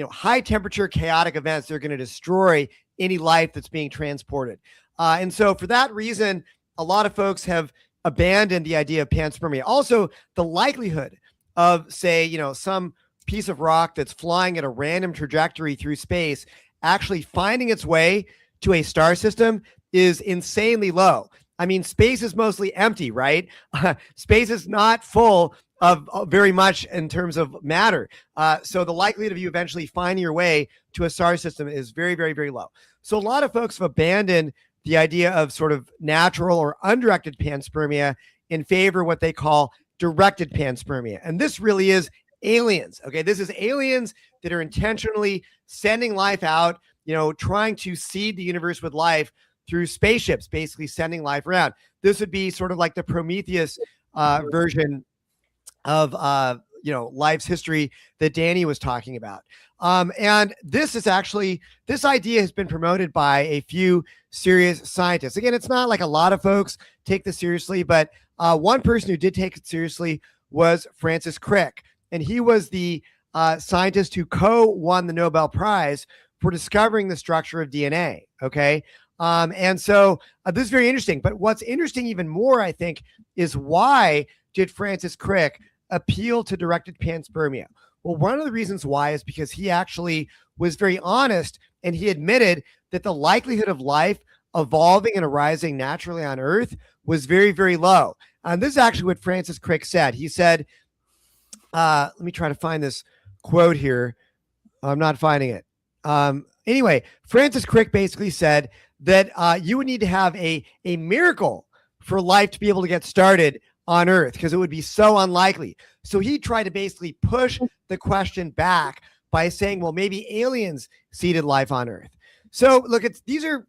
high temperature chaotic events. They're going to destroy any life that's being transported. And so for that reason, a lot of folks have abandoned the idea of panspermia. Also, the likelihood of, say, some piece of rock that's flying at a random trajectory through space actually finding its way to a star system is insanely low. I mean, space is mostly empty, right? Space is not full of very much in terms of matter. So the likelihood of you eventually finding your way to a star system is very, very, very low. So a lot of folks have abandoned the idea of sort of natural or undirected panspermia in favor of what they call directed panspermia. And this really is aliens. Okay. This is aliens that are intentionally sending life out, trying to seed the universe with life through spaceships, basically sending life around. This would be sort of like the Prometheus version of life's history that Danny was talking about. And this idea has been promoted by a few serious scientists. Again, it's not like a lot of folks take this seriously, but one person who did take it seriously was Francis Crick. And he was the scientist who co-won the Nobel Prize for discovering the structure of DNA. Okay. And so this is very interesting. But what's interesting even more, I think, is why did Francis Crick appeal to directed panspermia? Well, one of the reasons why is because he actually was very honest, and he admitted that the likelihood of life evolving and arising naturally on Earth was very, very low. And this is actually what Francis Crick said. He said, let me try to find this quote here. I'm not finding it. Anyway, Francis Crick basically said that you would need to have a miracle for life to be able to get started on Earth, because it would be so unlikely. So he tried to basically push the question back by saying, well, maybe aliens seeded life on Earth. So look, these are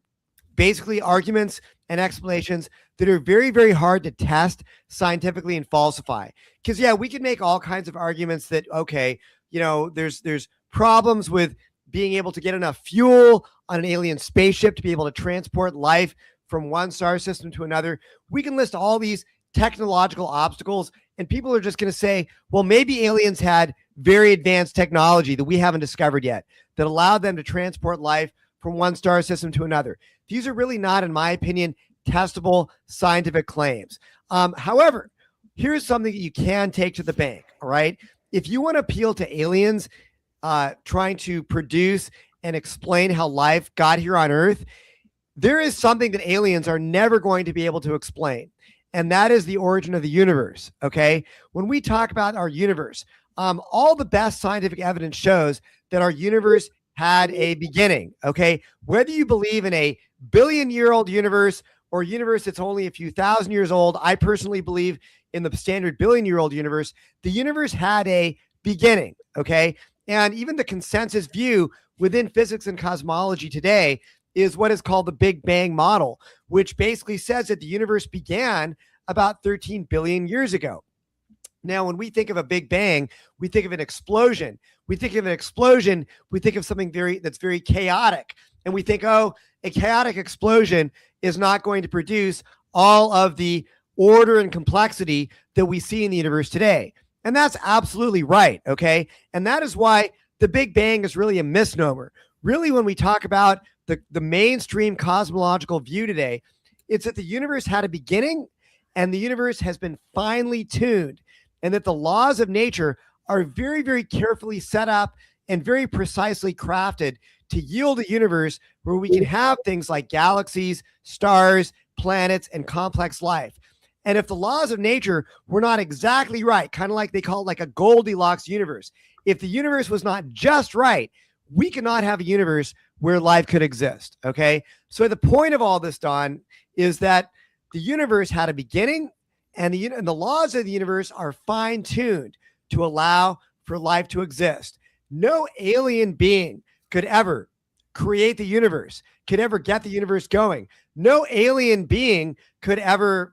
basically arguments and explanations that are very, very hard to test scientifically and falsify. Because we can make all kinds of arguments that, okay, there's problems with being able to get enough fuel on an alien spaceship to be able to transport life from one star system to another. We can list all these technological obstacles, and people are just going to say, well, maybe aliens had very advanced technology that we haven't discovered yet that allowed them to transport life from one star system to another. These are really not, in my opinion, testable scientific claims. However, here's something that you can take to the bank. All right. If you want to appeal to aliens trying to produce and explain how life got here on Earth, there is something that aliens are never going to be able to explain. And that is the origin of the universe. Okay. When we talk about our universe, all the best scientific evidence shows that our universe had a beginning. Okay. Whether you believe in a billion-year-old universe or a universe that's only a few thousand years old, I personally believe in the standard billion-year-old universe. The universe had a beginning. Okay. And even the consensus view within physics and cosmology today is what is called the Big Bang model, which basically says that the universe began about 13 billion years ago. Now, when we think of a Big Bang, we think of an explosion. We think of an explosion, we think of something that's very chaotic. And we think, oh, a chaotic explosion is not going to produce all of the order and complexity that we see in the universe today. And that's absolutely right, okay? And that is why the Big Bang is really a misnomer. Really, when we talk about the mainstream cosmological view today, it's that the universe had a beginning and the universe has been finely tuned, and that the laws of nature are very, very carefully set up and very precisely crafted to yield a universe where we can have things like galaxies, stars, planets, and complex life. And if the laws of nature were not exactly right, kind of like they call it like a Goldilocks universe, if the universe was not just right, we cannot have a universe where life could exist. Okay. So the point of all this, Don, is that the universe had a beginning, and the laws of the universe are fine tuned to allow for life to exist. No alien being could ever create the universe, could ever get the universe going. No alien being could ever,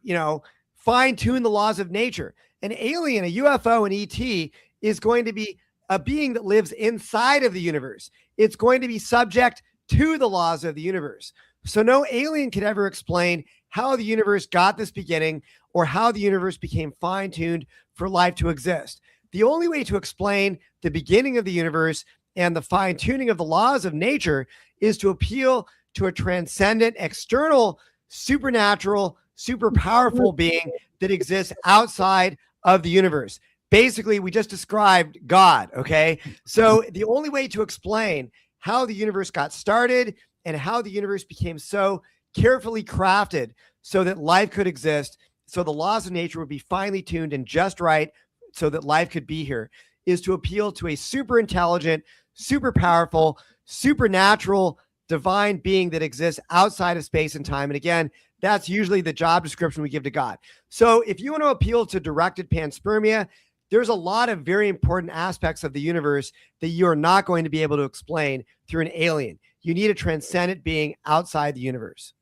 fine tune the laws of nature. An alien, a UFO, an ET is going to be a being that lives inside of the universe. It's going to be subject to the laws of the universe. So no alien could ever explain how the universe got this beginning or how the universe became fine-tuned for life to exist. The only way to explain the beginning of the universe and the fine-tuning of the laws of nature is to appeal to a transcendent, external, supernatural, super powerful being that exists outside of the universe. Basically, we just described God, okay? So the only way to explain how the universe got started and how the universe became so carefully crafted so that life could exist, so the laws of nature would be finely tuned and just right so that life could be here, is to appeal to a super intelligent, super powerful, supernatural, divine being that exists outside of space and time. And again, that's usually the job description we give to God. So if you want to appeal to directed panspermia, there's a lot of very important aspects of the universe that you are not going to be able to explain through an alien. You need a transcendent being outside the universe.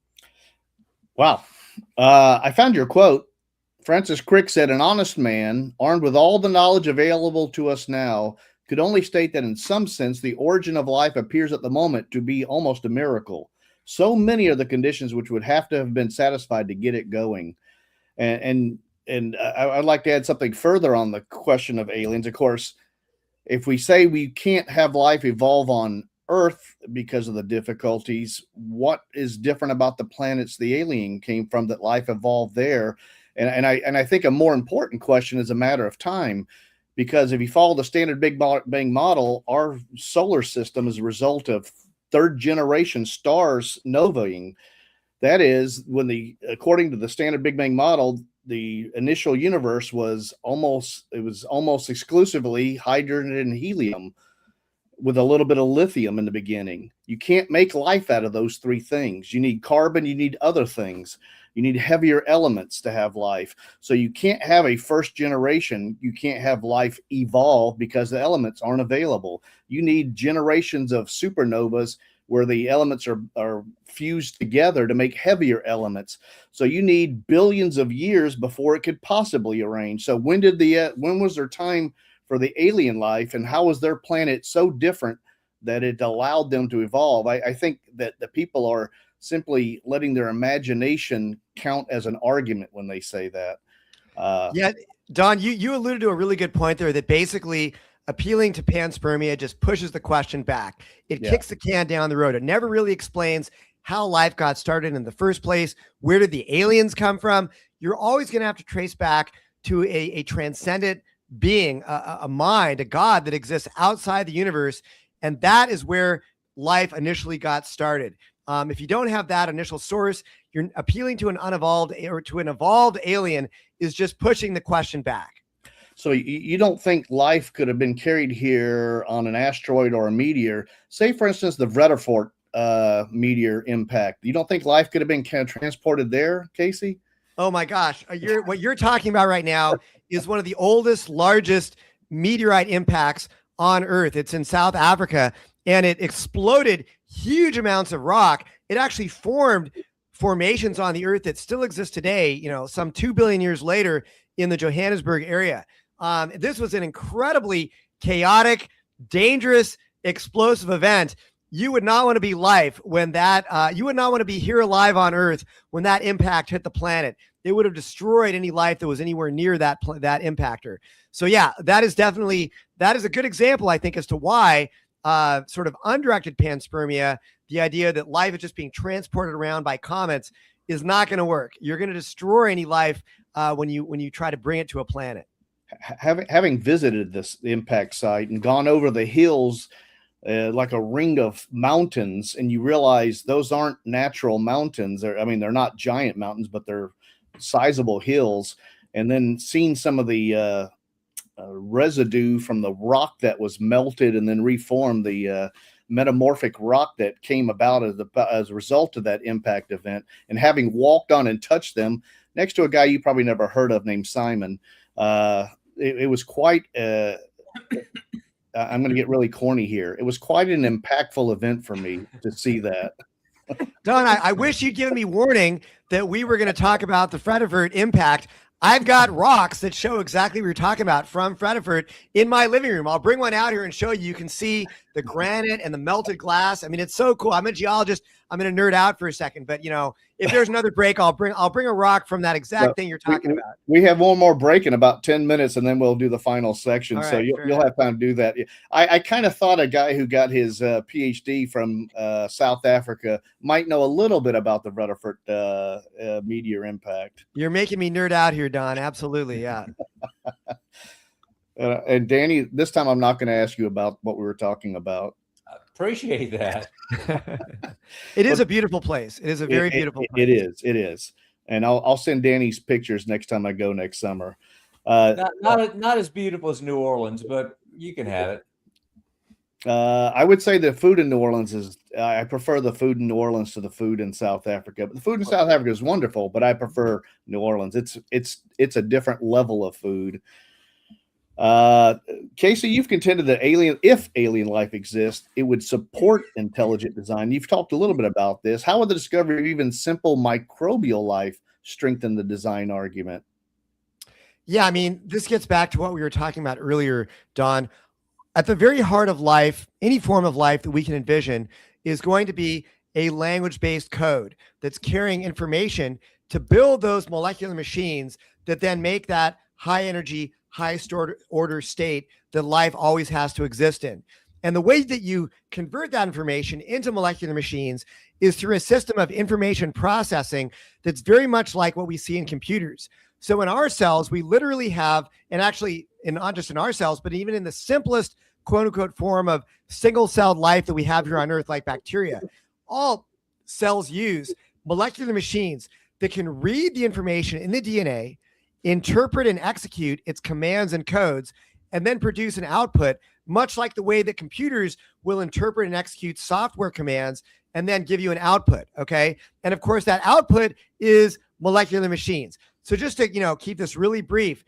Wow. I found your quote. Francis Crick said, an honest man, armed with all the knowledge available to us now, could only state that in some sense, the origin of life appears at the moment to be almost a miracle. So many are the conditions which would have to have been satisfied to get it going. And I'd like to add something further on the question of aliens. Of course, if we say we can't have life evolve on Earth because of the difficulties, what is different about the planets the alien came from that life evolved there? And I think a more important question is a matter of time, because if you follow the standard Big Bang model, our solar system is a result of third generation stars novaing. That is, according to the standard Big Bang model, the initial universe was almost exclusively hydrogen and helium with a little bit of lithium in the beginning. You can't make life out of those three things. You need carbon, you need other things. You need heavier elements to have life. So you can't have a first generation. You can't have life evolve because the elements aren't available. You need generations of supernovas where the elements are fused together to make heavier elements. So you need billions of years before it could possibly arrange. So when was there time for the alien life, and how was their planet so different that it allowed them to evolve? I think that the people are simply letting their imagination count as an argument when they say that. Yeah, Don, you alluded to a really good point there, that basically appealing to panspermia just pushes the question back. It kicks the can down the road. It never really explains how life got started in the first place. Where did the aliens come from? You're always going to have to trace back to a transcendent being, a mind, a God that exists outside the universe. And that is where life initially got started. If you don't have that initial source, you're appealing to an unevolved or to an evolved alien is just pushing the question back. So you don't think life could have been carried here on an asteroid or a meteor? Say, for instance, the Vredefort meteor impact. You don't think life could have been kind of transported there, Casey? Oh my gosh. What you're talking about right now is one of the oldest, largest meteorite impacts on Earth. It's in South Africa, and it exploded huge amounts of rock. It actually formed formations on the Earth that still exist today, some 2 billion years later in the Johannesburg area. This was an incredibly chaotic, dangerous, explosive event. You would not want to be you would not want to be here alive on Earth when that impact hit the planet. It would have destroyed any life that was anywhere near that impactor. So yeah, that is a good example, I think, as to why sort of undirected panspermia, the idea that life is just being transported around by comets, is not going to work. You're going to destroy any life when you try to bring it to a planet. Having visited this impact site and gone over the hills like a ring of mountains, and you realize those aren't natural mountains. They're not giant mountains, but they're sizable hills. And then seeing some of the residue from the rock that was melted and then reformed, the metamorphic rock that came about as a result of that impact event, and having walked on and touched them next to a guy you probably never heard of named Simon. It was quite, I'm going to get really corny here. It was quite an impactful event for me to see that. Don, I wish you'd given me warning that we were going to talk about the Vredefort impact. I've got rocks that show exactly what you're talking about from Vredefort in my living room. I'll bring one out here and show you. You can see the granite and the melted glass. I mean, it's so cool. I'm a geologist. I'm going to nerd out for a second, but if there's another break, I'll bring a rock from that exact thing you're talking about. We have one more break in about 10 minutes, and then we'll do the final section. All So right, you'll have time to do that. I kind of thought a guy who got his PhD from South Africa might know a little bit about the Rutherford meteor impact. You're making me nerd out here, Don. Absolutely. Yeah. And Danny, this time I'm not going to ask you about what we were talking about. I appreciate that. It is a beautiful place. It is a very beautiful place. It is. And I'll send Danny's pictures next time I go next summer. Not as beautiful as New Orleans, but you can have it. I would say the food in New Orleans I prefer the food in New Orleans to the food in South Africa. But the food in South Africa is wonderful, but I prefer New Orleans. It's a different level of food. Casey, you've contended that if alien life exists, it would support intelligent design. You've talked a little bit about this. How would the discovery of even simple microbial life strengthen the design argument? Yeah, I mean, this gets back to what we were talking about earlier, Don. At the very heart of life, any form of life that we can envision is going to be a language-based code that's carrying information to build those molecular machines that then make that high energy, highest order state that life always has to exist in. And the way that you convert that information into molecular machines is through a system of information processing that's very much like what we see in computers. So in our cells, we literally have, and actually not just in our cells, but even in the simplest quote unquote form of single-celled life that we have here on Earth, like bacteria, all cells use molecular machines that can read the information in the DNA, interpret and execute its commands and codes, and then produce an output, much like the way that computers will interpret and execute software commands and then give you an output. Okay. And of course, that output is molecular machines. So just to, keep this really brief,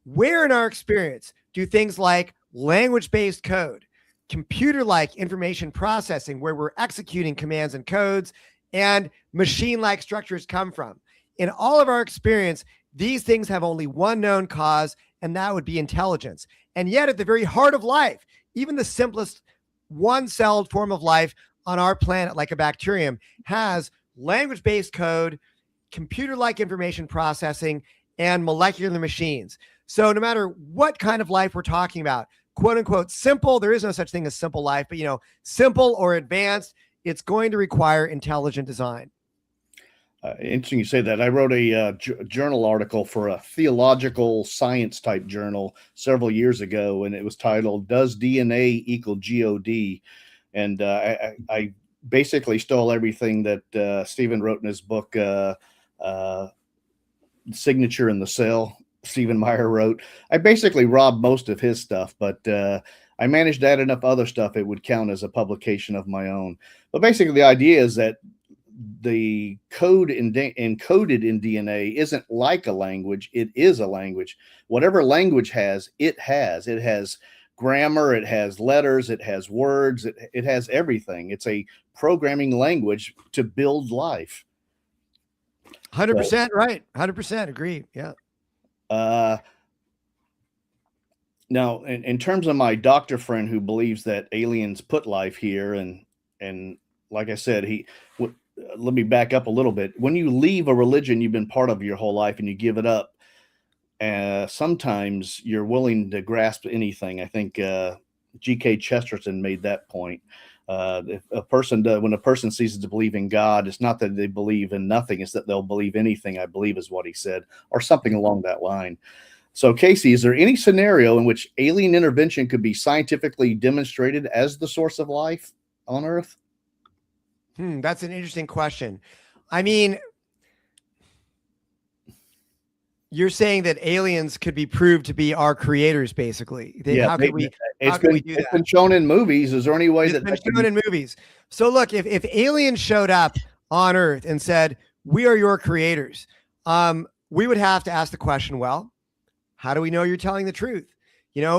where in our experience do things like language-based code, computer-like information processing, where we're executing commands and codes, and machine-like structures come from? In all of our experience, these things have only one known cause, and that would be intelligence. And yet at the very heart of life, even the simplest one-celled form of life on our planet, like a bacterium, has language-based code, computer-like information processing, and molecular machines. So no matter what kind of life we're talking about, quote unquote, simple, there is no such thing as simple life, but simple or advanced, it's going to require intelligent design. Interesting you say that. I wrote a journal article for a theological science type journal several years ago, and it was titled, "Does DNA equal God?" And I basically stole everything that Stephen wrote in his book, Signature in the Cell. Stephen Meyer wrote. I basically robbed most of his stuff, but I managed to add enough other stuff it would count as a publication of my own. But basically the idea is that the code encoded in DNA isn't like a language. It is a language. Whatever language has, it has grammar, it has letters, it has words, it has everything. It's a programming language to build life. 100% right. 100% agree. Yeah. Now, in terms of my doctor friend who believes that aliens put life here, and like I said, let me back up a little bit. When you leave a religion you've been part of your whole life and you give it up, sometimes you're willing to grasp anything. I think G.K. Chesterton made that point. If when a person ceases to believe in God, it's not that they believe in nothing, it's that they'll believe anything, I believe is what he said, or something along that line. So, Casey, is there any scenario in which alien intervention could be scientifically demonstrated as the source of life on Earth? That's an interesting question. I mean, you're saying that aliens could be proved to be our creators, basically. How could we do that? It's been shown in movies. Is there any way it's been shown in movies? So look, if aliens showed up on Earth and said, "We are your creators," we would have to ask the question, well, how do we know you're telling the truth?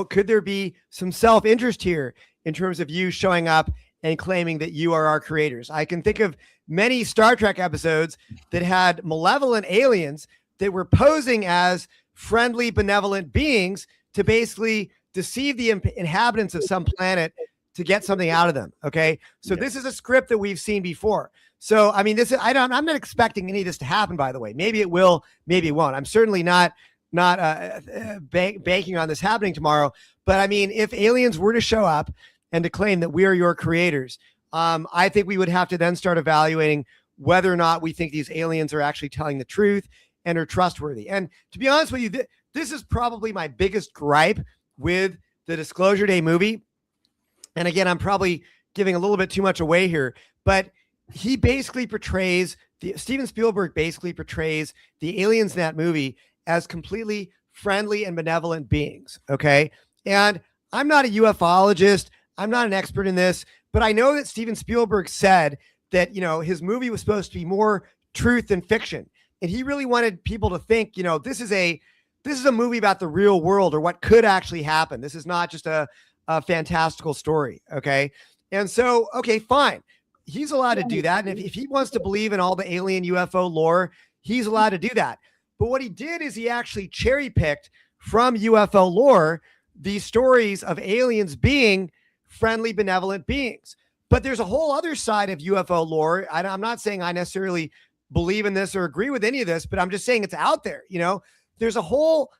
Could there be some self-interest here in terms of you showing up and claiming that you are our creators? I can think of many Star Trek episodes that had malevolent aliens that were posing as friendly, benevolent beings to basically deceive the inhabitants of some planet to get something out of them. Okay. So this is a script that we've seen before. So, I mean, I'm not expecting any of this to happen, by the way. Maybe it will, maybe it won't. I'm certainly not banking on this happening tomorrow. But I mean, if aliens were to show up and to claim that we are your creators, I think we would have to then start evaluating whether or not we think these aliens are actually telling the truth and are trustworthy. And to be honest with you, this is probably my biggest gripe with the Disclosure Day movie. And again, I'm probably giving a little bit too much away here, but he basically Steven Spielberg basically portrays the aliens in that movie as completely friendly and benevolent beings. Okay. And I'm not a ufologist. I'm not an expert in this, but I know that Steven Spielberg said that, his movie was supposed to be more truth than fiction. And he really wanted people to think, this is a movie about the real world or what could actually happen. This is not just a fantastical story. Okay. And so, okay, fine. He's allowed to do that. And if he wants to believe in all the alien UFO lore, he's allowed to do that. But what he did is he actually cherry picked from UFO lore these stories of aliens being friendly, benevolent beings. But there's a whole other side of UFO lore. I'm not saying I necessarily believe in this or agree with any of this, but I'm just saying it's out there. There's a whole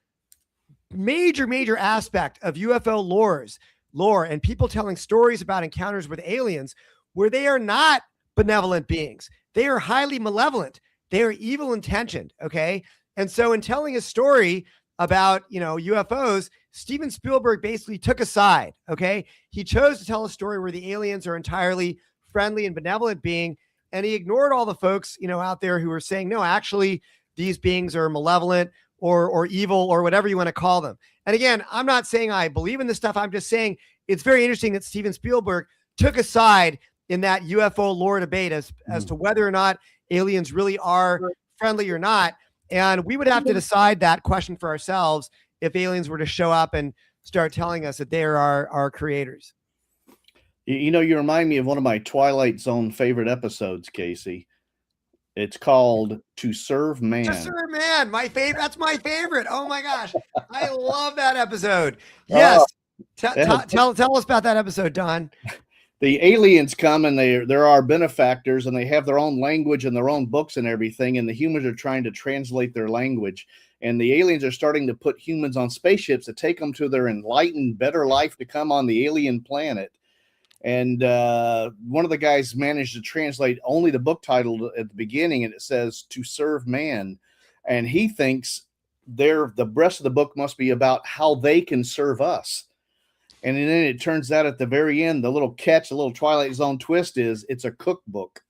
major aspect of UFO lore and people telling stories about encounters with aliens where they are not benevolent beings. They are highly malevolent. They are evil intentioned. Okay. And so in telling a story about, UFOs, Steven Spielberg basically took a side. Okay. He chose to tell a story where the aliens are entirely friendly and benevolent being. And he ignored all the folks, out there who were saying, no, actually these beings are malevolent or evil or whatever you want to call them. And again, I'm not saying I believe in this stuff. I'm just saying it's very interesting that Steven Spielberg took a side in that UFO lore debate as to whether or not aliens really are friendly or not. And we would have to decide that question for ourselves if aliens were to show up and start telling us that they are our creators. You remind me of one of my Twilight Zone favorite episodes, Casey. It's called To Serve Man. To Serve Man, my favorite. That's my favorite. Oh my gosh, I love that episode. Yes, tell us about that episode, Don. The aliens come and they're our benefactors, and they have their own language and their own books and everything. And the humans are trying to translate their language. And the aliens are starting to put humans on spaceships to take them to their enlightened, better life to come on the alien planet. And one of the guys managed to translate only the book title at the beginning, and it says To Serve Man. And he thinks the rest of the book must be about how they can serve us. And then it turns out at the very end, the little catch, the little Twilight Zone twist is it's a cookbook.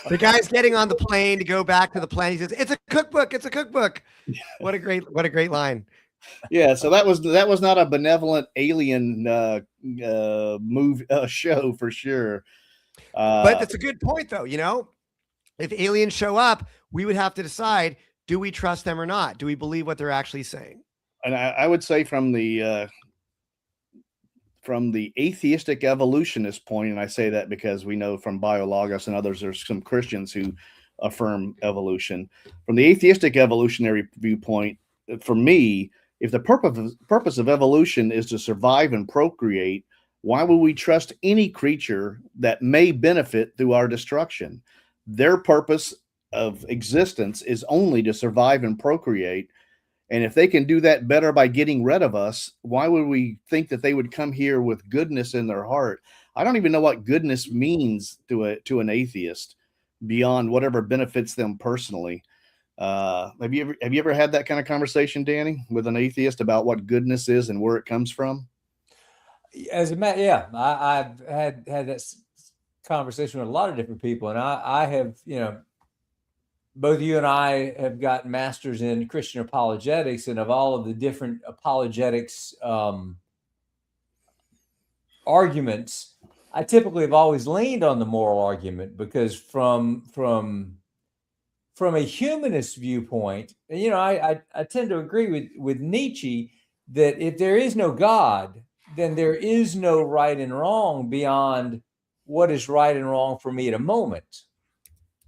The guy's getting on the plane to go back to the plane. He says, "It's a cookbook. It's a cookbook." What a great line. Yeah. So that was not a benevolent alien show for sure. But that's a good point, though. If aliens show up, we would have to decide: do we trust them or not? Do we believe what they're actually saying? And I would say from the atheistic evolutionist point, and I say that because we know from BioLogos and others, there's some Christians who affirm evolution. From the atheistic evolutionary viewpoint, for me, if the purpose of evolution is to survive and procreate, why would we trust any creature that may benefit through our destruction? Their purpose of existence is only to survive and procreate. And if they can do that better by getting rid of us, why would we think that they would come here with goodness in their heart? I don't even know what goodness means to an atheist beyond whatever benefits them personally. Have you ever had that kind of conversation, Danny, with an atheist about what goodness is and where it comes from? As a matter, yeah, I've had that conversation with a lot of different people, and I have, both you and I have got masters in Christian apologetics, and of all of the different apologetics arguments, I typically have always leaned on the moral argument, because from a humanist viewpoint, and I tend to agree with Nietzsche that if there is no God, then there is no right and wrong beyond what is right and wrong for me at a moment.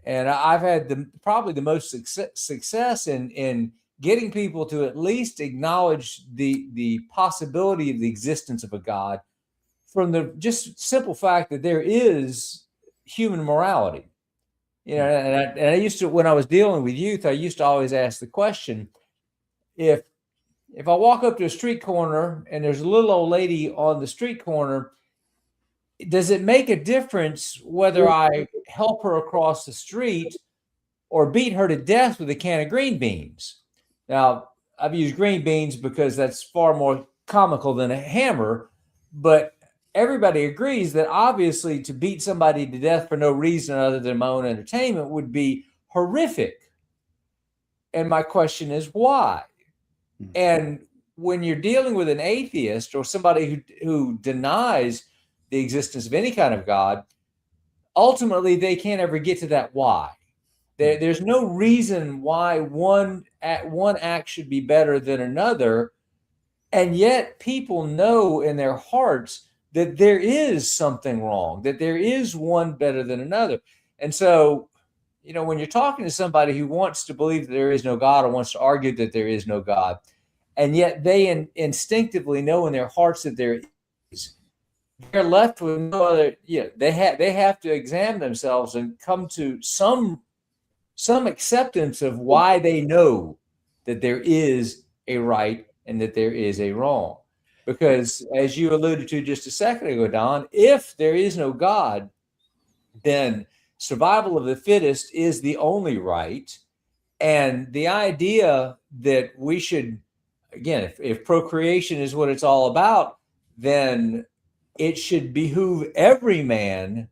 And I've had probably the most success in getting people to at least acknowledge the possibility of the existence of a God from the just simple fact that there is human morality. You know, and I used to, when I was dealing with youth, I used to always ask the question, if I walk up to a street corner and there's a little old lady on the street corner, does it make a difference whether I help her across the street or beat her to death with a can of green beans? Now, I've used green beans because that's far more comical than a hammer, but everybody agrees that obviously to beat somebody to death for no reason other than my own entertainment would be horrific. And my question is, why? And when you're dealing with an atheist or somebody who denies the existence of any kind of God, ultimately they can't ever get to that why. There's no reason why one act should be better than another. And yet people know in their hearts that there is something wrong, that there is one better than another. And so, you know, when you're talking to somebody who wants to believe that there is no God or wants to argue that there is no God, and yet they instinctively know in their hearts that there is, they're left with no other, they have to examine themselves and come to some acceptance of why they know that there is a right and that there is a wrong. Because as you alluded to just a second ago, Don, if there is no God, then survival of the fittest is the only right. And the idea that we should, again, if procreation is what it's all about, then it should behoove every man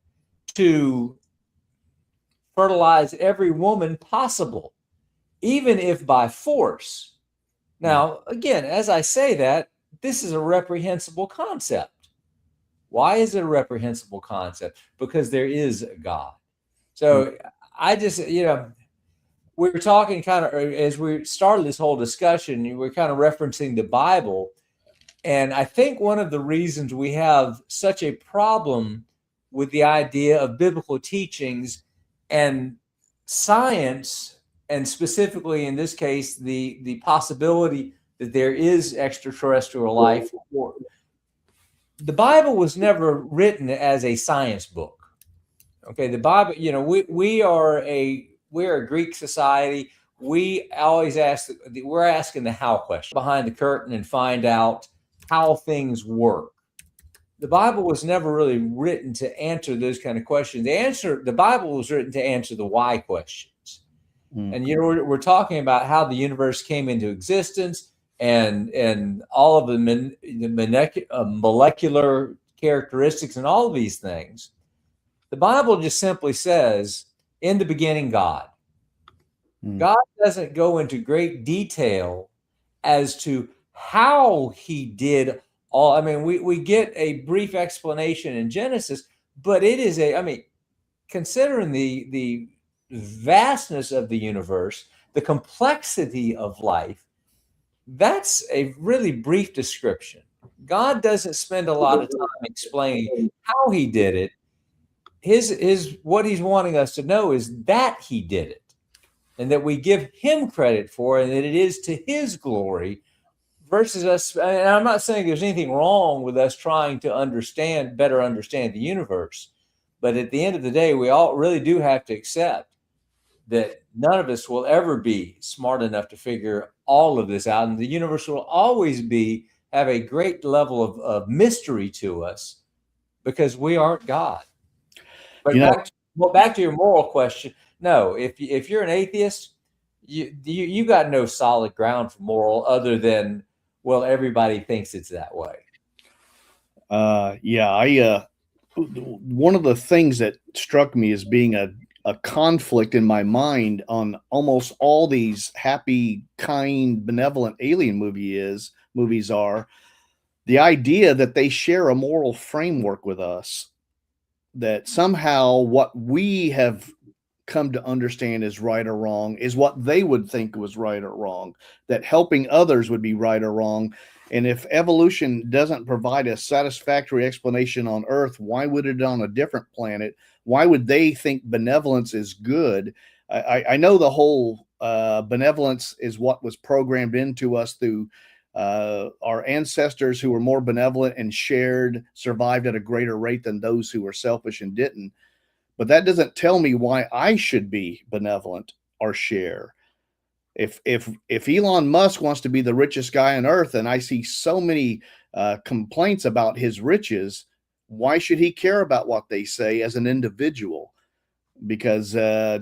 to fertilize every woman possible, even if by force. Now, again, as I say that, this is a reprehensible concept. Why is it a reprehensible concept? Because there is a God. So I just, we were talking kind of, as we started this whole discussion, we were kind of referencing the Bible. And I think one of the reasons we have such a problem with the idea of biblical teachings and science, and specifically in this case, the possibility that there is extraterrestrial life. The Bible was never written as a science book. Okay, the Bible, we're a Greek society. We always we're asking the how question behind the curtain and find out how things work. The Bible was never really written to answer those kind of questions. The Bible was written to answer the why questions. And we're talking about how the universe came into existence and all of the molecular characteristics and all of these things. The Bible just simply says, in the beginning, God. God doesn't go into great detail as to how he did all. I mean, we get a brief explanation in Genesis, but it is considering the vastness of the universe, the complexity of life, that's a really brief description. God doesn't spend a lot of time explaining how he did it. His what he's wanting us to know is that he did it, and that we give him credit for it, and that it is to his glory versus us. And I'm not saying there's anything wrong with us trying to better understand the universe, but at the end of the day, we all really do have to accept that none of us will ever be smart enough to figure all of this out. And the universe will always have a great level of mystery to us because we aren't God. But back to your moral question. No, if you're an atheist, you got no solid ground for moral other than, well, everybody thinks it's that way. One of the things that struck me as being a conflict in my mind on almost all these happy, kind, benevolent alien movies are the idea that they share a moral framework with us, that somehow what we have come to understand as right or wrong is what they would think was right or wrong, that helping others would be right or wrong. And if evolution doesn't provide a satisfactory explanation on Earth, why would it on a different planet? Why would they think benevolence is good? I know the whole benevolence is what was programmed into us through our ancestors who were more benevolent and shared survived at a greater rate than those who were selfish and didn't. But that doesn't tell me why I should be benevolent or share. If Elon Musk wants to be the richest guy on earth, and I see so many complaints about his riches, why should he care about what they say as an individual? Because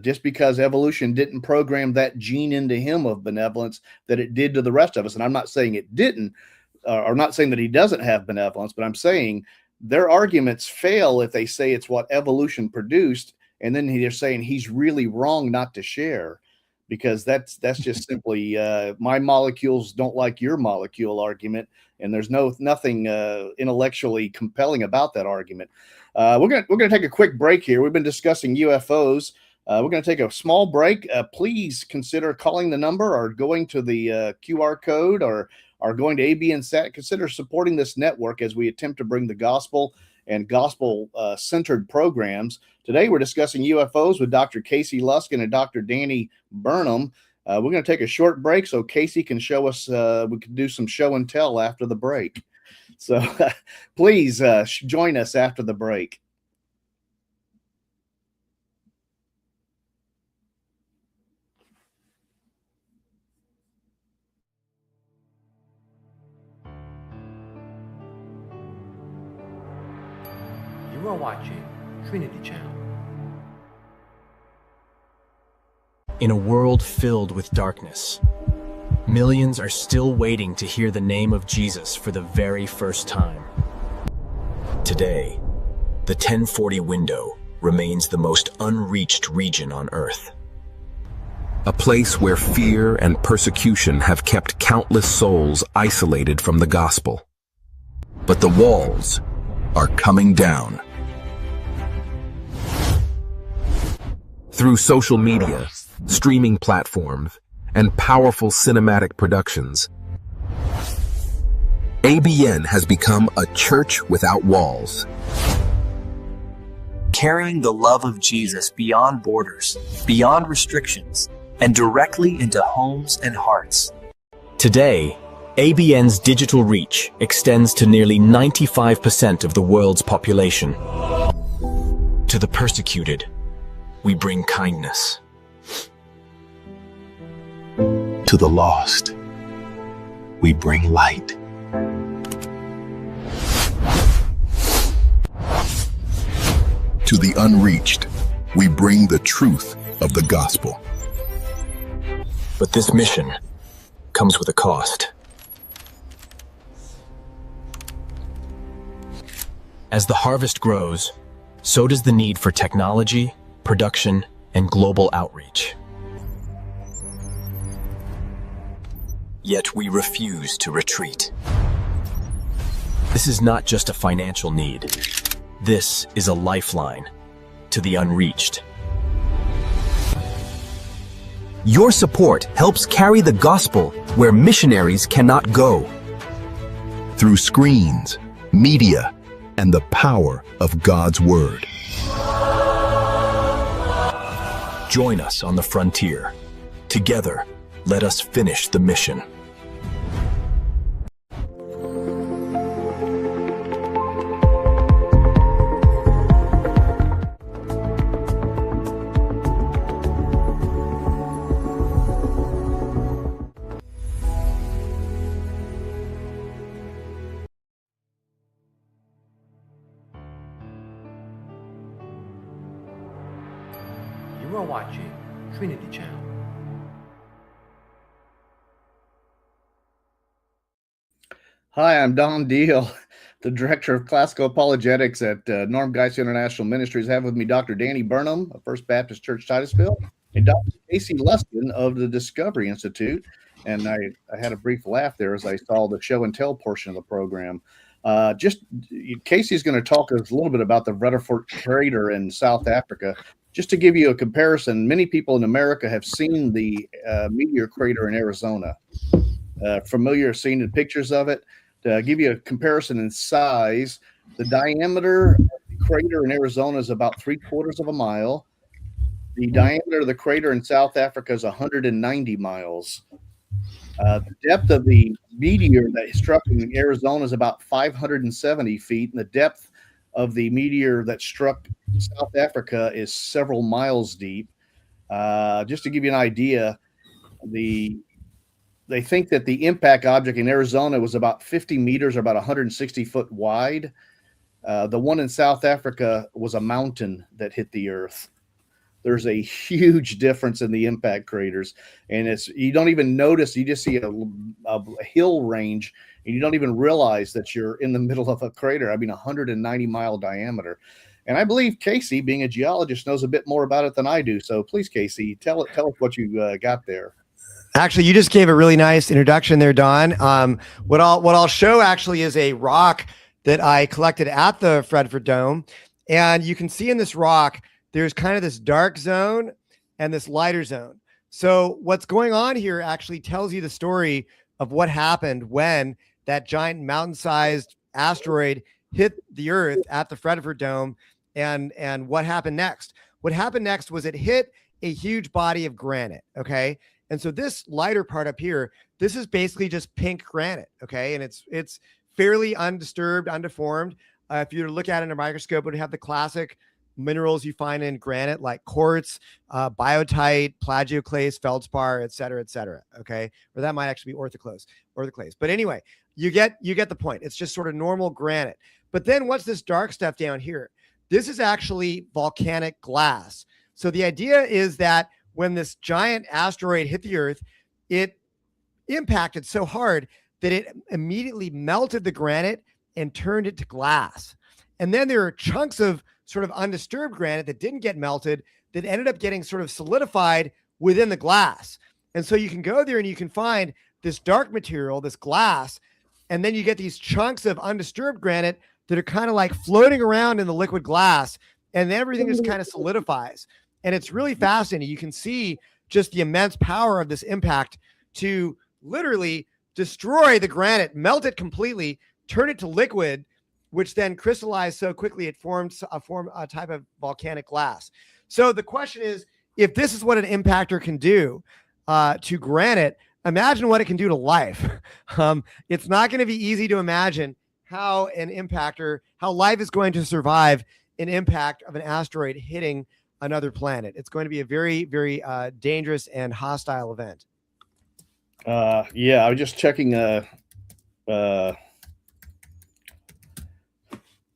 just because evolution didn't program that gene into him of benevolence that it did to the rest of us. And I'm not saying it didn't, or not saying that he doesn't have benevolence, but I'm saying their arguments fail if they say it's what evolution produced, and then they're saying he's really wrong not to share, because that's just simply my molecules don't like your molecule argument, and there's nothing intellectually compelling about that argument. We're gonna take a quick break here. We've been discussing UFOs. We're going to take a small break. Please consider calling the number or going to the QR code or going to ABN Sat. Consider supporting this network as we attempt to bring the gospel and gospel-centered programs. Today, we're discussing UFOs with Dr. Casey Luskin and Dr. Danny Burnham. We're going to take a short break so Casey can show us, we can do some show and tell after the break. So please join us after the break. You are watching Trinity Channel. In a world filled with darkness, millions are still waiting to hear the name of Jesus for the very first time. Today, the 1040 window remains the most unreached region on Earth. A place where fear and persecution have kept countless souls isolated from the gospel. But the walls are coming down. Through social media, streaming platforms, and powerful cinematic productions, ABN has become a church without walls. Carrying the love of Jesus beyond borders, beyond restrictions, and directly into homes and hearts. Today, ABN's digital reach extends to nearly 95% of the world's population. To the persecuted, we bring kindness. To the lost, we bring light. To the unreached, we bring the truth of the gospel. But this mission comes with a cost. As the harvest grows, so does the need for technology, production, and global outreach. Yet we refuse to retreat. This is not just a financial need. This is a lifeline to the unreached. Your support helps carry the gospel where missionaries cannot go. Through screens, media, and the power of God's word. Join us on the frontier. Together, let us finish the mission. You are watching Trinity Channel. Hi, I'm Don Deal, the Director of Classical Apologetics at Norm Geist International Ministries. I have with me Dr. Danny Burnham of First Baptist Church, Titusville, and Dr. Casey Luskin of the Discovery Institute. And I had a brief laugh there as I saw the show and tell portion of the program. Casey's going to talk us a little bit about the Rutherford crater in South Africa. Just to give you a comparison, many people in America have seen the meteor crater in Arizona. Familiar seeing the pictures of it. To give you a comparison in size, the diameter of the crater in Arizona is about 3/4 of a mile. The diameter of the crater in South Africa is 190 miles. The depth of the meteor that struck in Arizona is about 570 feet, and the depth of the meteor that struck South Africa is several miles deep. Just to give you an idea, they think that the impact object in Arizona was about 50 meters or about 160 foot wide. The one in South Africa was a mountain that hit the earth. There's a huge difference in the impact craters, and you don't even notice. You just see a hill range, and you don't even realize that you're in the middle of a crater. I mean, 190-mile diameter. And I believe Casey, being a geologist, knows a bit more about it than I do. So please, Casey, tell us what you got there. Actually, you just gave a really nice introduction there, Don. What I'll show actually is a rock that I collected at the Fredford Dome, and you can see in this rock there's kind of this dark zone and this lighter zone. So what's going on here actually tells you the story of what happened when that giant mountain-sized asteroid hit the Earth at the Fredford Dome, and what happened next. What happened next was it hit a huge body of granite, okay? And so this lighter part up here, this is basically just pink granite, okay? And it's fairly undisturbed, undeformed. If you were to look at it in a microscope, it would have the classic minerals you find in granite like quartz, biotite, plagioclase, feldspar, et cetera, okay? Or that might actually be orthoclase. But anyway, you get the point. It's just sort of normal granite. But then what's this dark stuff down here? This is actually volcanic glass. So the idea is that when this giant asteroid hit the Earth, it impacted so hard that it immediately melted the granite and turned it to glass. And then there are chunks of sort of undisturbed granite that didn't get melted that ended up getting sort of solidified within the glass. And so you can go there and you can find this dark material, this glass, and then you get these chunks of undisturbed granite that are kind of like floating around in the liquid glass, and then everything just kind of solidifies. And it's really fascinating. You can see just the immense power of this impact to literally destroy the granite, melt it completely, turn it to liquid, which then crystallized so quickly it formed a type of volcanic glass. So the question is, if this is what an impactor can do to granite, imagine what it can do to life. It's not going to be easy to imagine how life is going to survive an impact of an asteroid hitting another planet. It's going to be a very, very dangerous and hostile event. Yeah, I was just checking.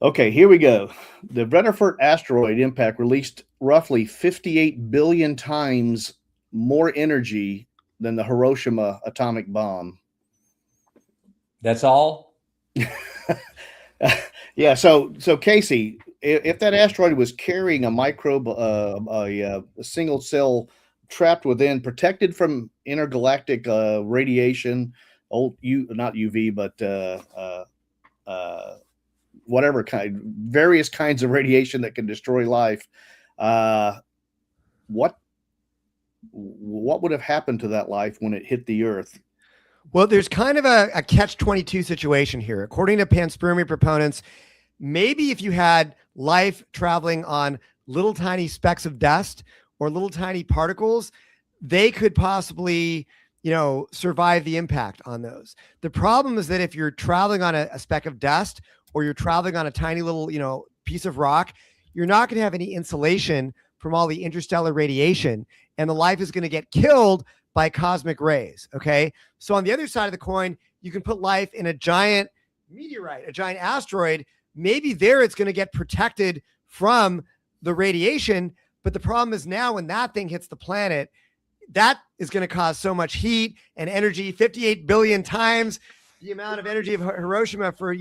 Okay, here we go. The Brennerford asteroid impact released roughly 58 billion times more energy than the Hiroshima atomic bomb. That's all? Yeah, so Casey, if that asteroid was carrying a microbe, a single cell trapped within, protected from intergalactic radiation, not UV, but whatever kind, various kinds of radiation that can destroy life, what would have happened to that life when it hit the Earth? Well, there's kind of a catch-22 situation here. According to panspermia proponents, maybe if you had life traveling on little tiny specks of dust or little tiny particles, they could possibly, survive the impact on those. The problem is that if you're traveling on a speck of dust or you're traveling on a tiny little, piece of rock, you're not going to have any insulation from all the interstellar radiation, and the life is going to get killed by cosmic rays. Okay. So on the other side of the coin, you can put life in a giant meteorite, a giant asteroid. Maybe there it's going to get protected from the radiation. But the problem is now when that thing hits the planet, that is going to cause so much heat and energy, 58 billion times the amount of energy of Hiroshima for,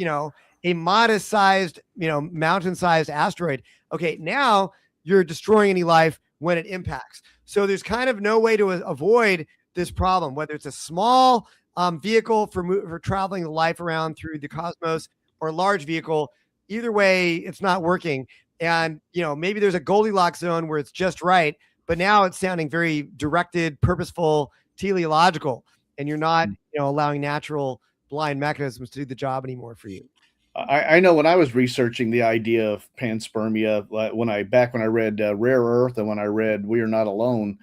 a modest sized, mountain sized asteroid. Okay. Now you're destroying any life when it impacts. So there's kind of no way to avoid this problem, whether it's a small vehicle for traveling the life around through the cosmos or a large vehicle. Either way, it's not working. And, maybe there's a Goldilocks zone where it's just right, but now it's sounding very directed, purposeful, teleological, and you're not, allowing natural blind mechanisms to do the job anymore for you. I know when I was researching the idea of panspermia, when I read Rare Earth and when I read We Are Not Alone,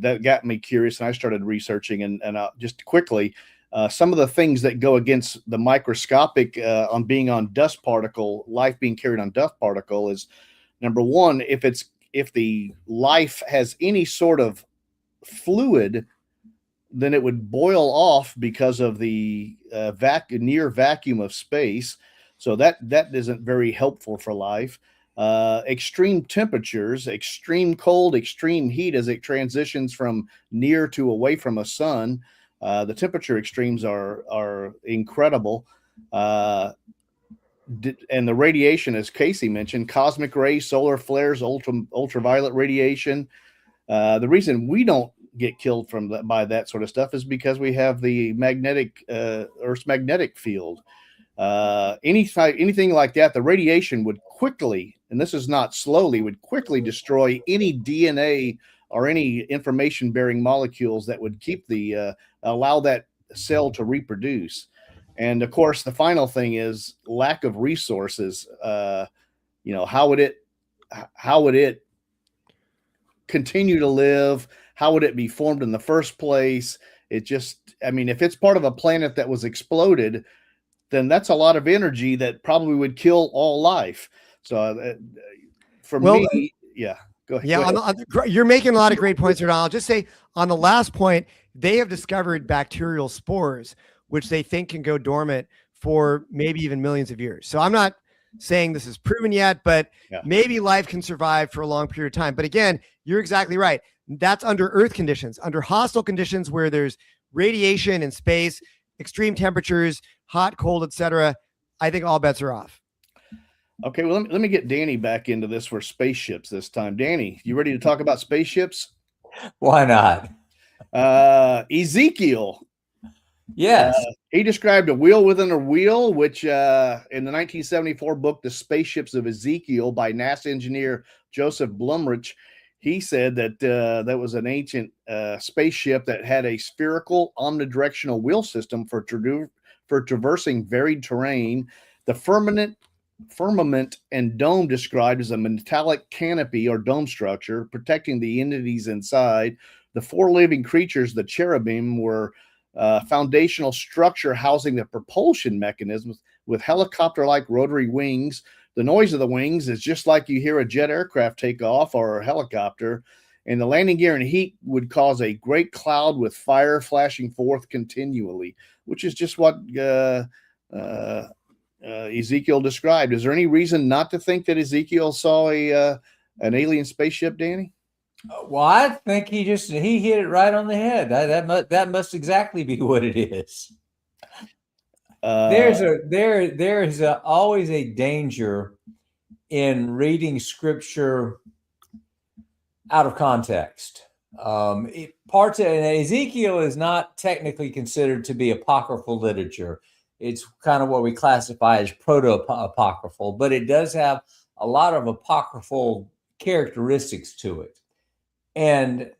that got me curious, and I started researching. And just quickly, some of the things that go against the microscopic on being on dust particle, life being carried on dust particle is, number one, if the life has any sort of fluid, then it would boil off because of the near vacuum of space. So that isn't very helpful for life. Extreme temperatures, extreme cold, extreme heat as it transitions from near to away from a sun. The temperature extremes are incredible. And the radiation, as Casey mentioned, cosmic rays, solar flares, ultraviolet radiation. The reason we don't get killed by that sort of stuff is because we have the Earth's magnetic field. Anything like that, the radiation would quickly, and this is not slowly, would quickly destroy any DNA or any information bearing molecules that would keep allow that cell to reproduce. And of course, the final thing is lack of resources. How would it continue to live? How would it be formed in the first place? If it's part of a planet that was exploded, then that's a lot of energy that probably would kill all life. So go ahead. Yeah, you're making a lot of great points, Ronald. I'll just say on the last point, they have discovered bacterial spores, which they think can go dormant for maybe even millions of years. So I'm not saying this is proven yet, but maybe life can survive for a long period of time. But again, you're exactly right. That's under Earth conditions. Under hostile conditions where there's radiation in space, extreme temperatures, hot, cold, etc., I think all bets are off. Okay, well, let me get Danny back into this for spaceships this time. Danny, you ready to talk about spaceships? Why not? Ezekiel. Yes. He described a wheel within a wheel, which in the 1974 book, The Spaceships of Ezekiel by NASA engineer Joseph Blumrich, he said that that was an ancient spaceship that had a spherical omnidirectional wheel system for traversing varied terrain. The firmament and dome described as a metallic canopy or dome structure protecting the entities inside. The four living creatures, the cherubim, were foundational structure housing the propulsion mechanisms with helicopter-like rotary wings. The noise of the wings is just like you hear a jet aircraft take off or a helicopter, and the landing gear and heat would cause a great cloud with fire flashing forth continually, which is just what Ezekiel described. Is there any reason not to think that Ezekiel saw an alien spaceship, Danny? Well, I think he hit it right on the head. That must exactly be what it is. There's always a danger in reading scripture out of context. Parts of Ezekiel is not technically considered to be apocryphal literature. It's kind of what we classify as proto-apocryphal, but it does have a lot of apocryphal characteristics to it. And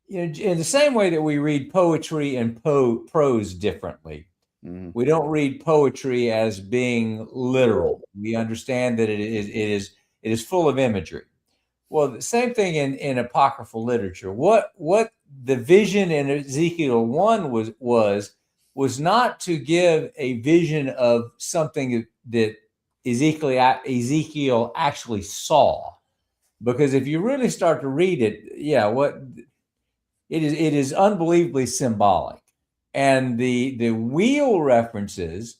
in the same way that we read poetry and prose differently, we don't read poetry as being literal. We understand that it is full of imagery. Well, the same thing in apocryphal literature. What the vision in Ezekiel 1 was not to give a vision of something that Ezekiel actually saw. Because if you really start to read it, it is unbelievably symbolic. And the wheel references,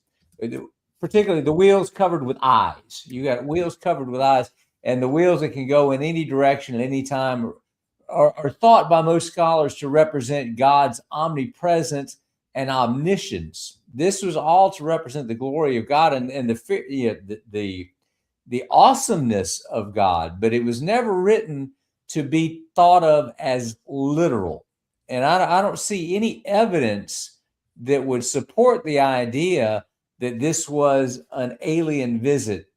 particularly the wheels covered with eyes. You got wheels covered with eyes, and the wheels that can go in any direction at any time are thought by most scholars to represent God's omnipresence and omniscience. This was all to represent the glory of God and the awesomeness of God, but it was never written to be thought of as literal. And I don't see any evidence that would support the idea that this was an alien visit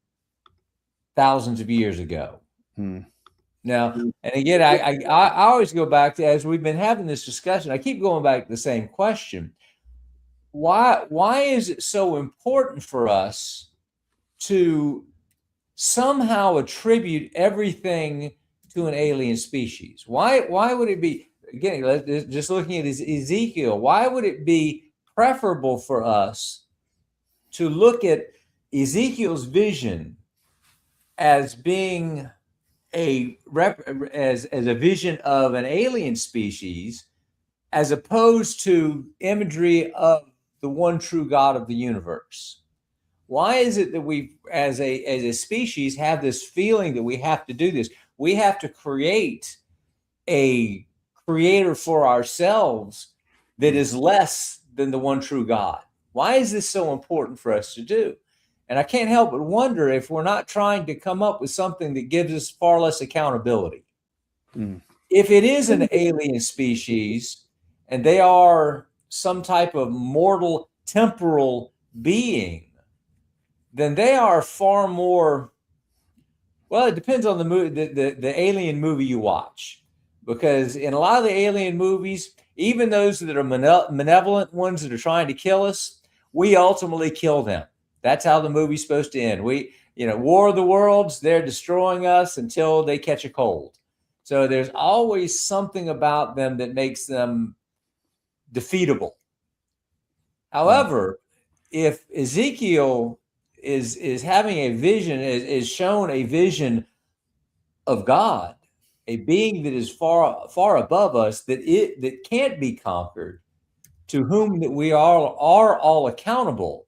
thousands of years ago. Now, and again, I always go back to, as we've been having this discussion, I keep going back to the same question. Why is it so important for us to somehow attribute everything to an alien species? Why would it be? again, just looking at Ezekiel, why would it be preferable for us to look at Ezekiel's vision as being as a vision of an alien species, as opposed to imagery of the one true God of the universe? Why is it that we, as a species, have this feeling that we have to do this? We have to create a creator for ourselves that is less than the one true God. Why is this so important for us to do? And I can't help but wonder if we're not trying to come up with something that gives us far less accountability. If it is an alien species and they are some type of mortal temporal being, then they are far more, well, it depends on the movie, the alien movie you watch. Because in a lot of the alien movies, even those that are malevolent ones that are trying to kill us, we ultimately kill them. That's how the movie's supposed to end. War of the Worlds, they're destroying us until they catch a cold. So there's always something about them that makes them defeatable. However, if Ezekiel is having a vision, is shown a vision of God, a being that is far, far above us, that can't be conquered, to whom that we are all accountable.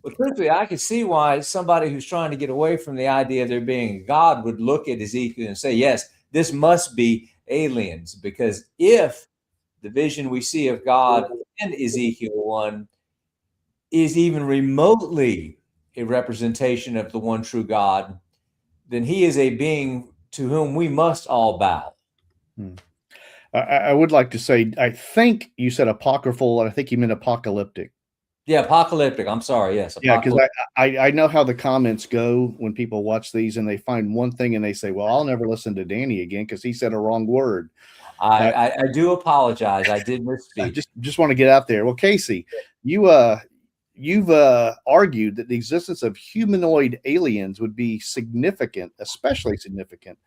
But truthfully, I could see why somebody who's trying to get away from the idea of there being a God would look at Ezekiel and say, yes, this must be aliens. Because if the vision we see of God in Ezekiel 1 is even remotely a representation of the one true God, then he is a being to whom we must all bow. I would like to say, I think you said apocryphal, and I think you meant apocalyptic. Yeah, apocalyptic. I'm sorry. Yes. Yeah, because I know how the comments go when people watch these and they find one thing and they say, well, I'll never listen to Danny again because he said a wrong word. I do apologize. I did misspeak. I just want to get out there. Well, Casey, you've argued that the existence of humanoid aliens would be significant, especially significant.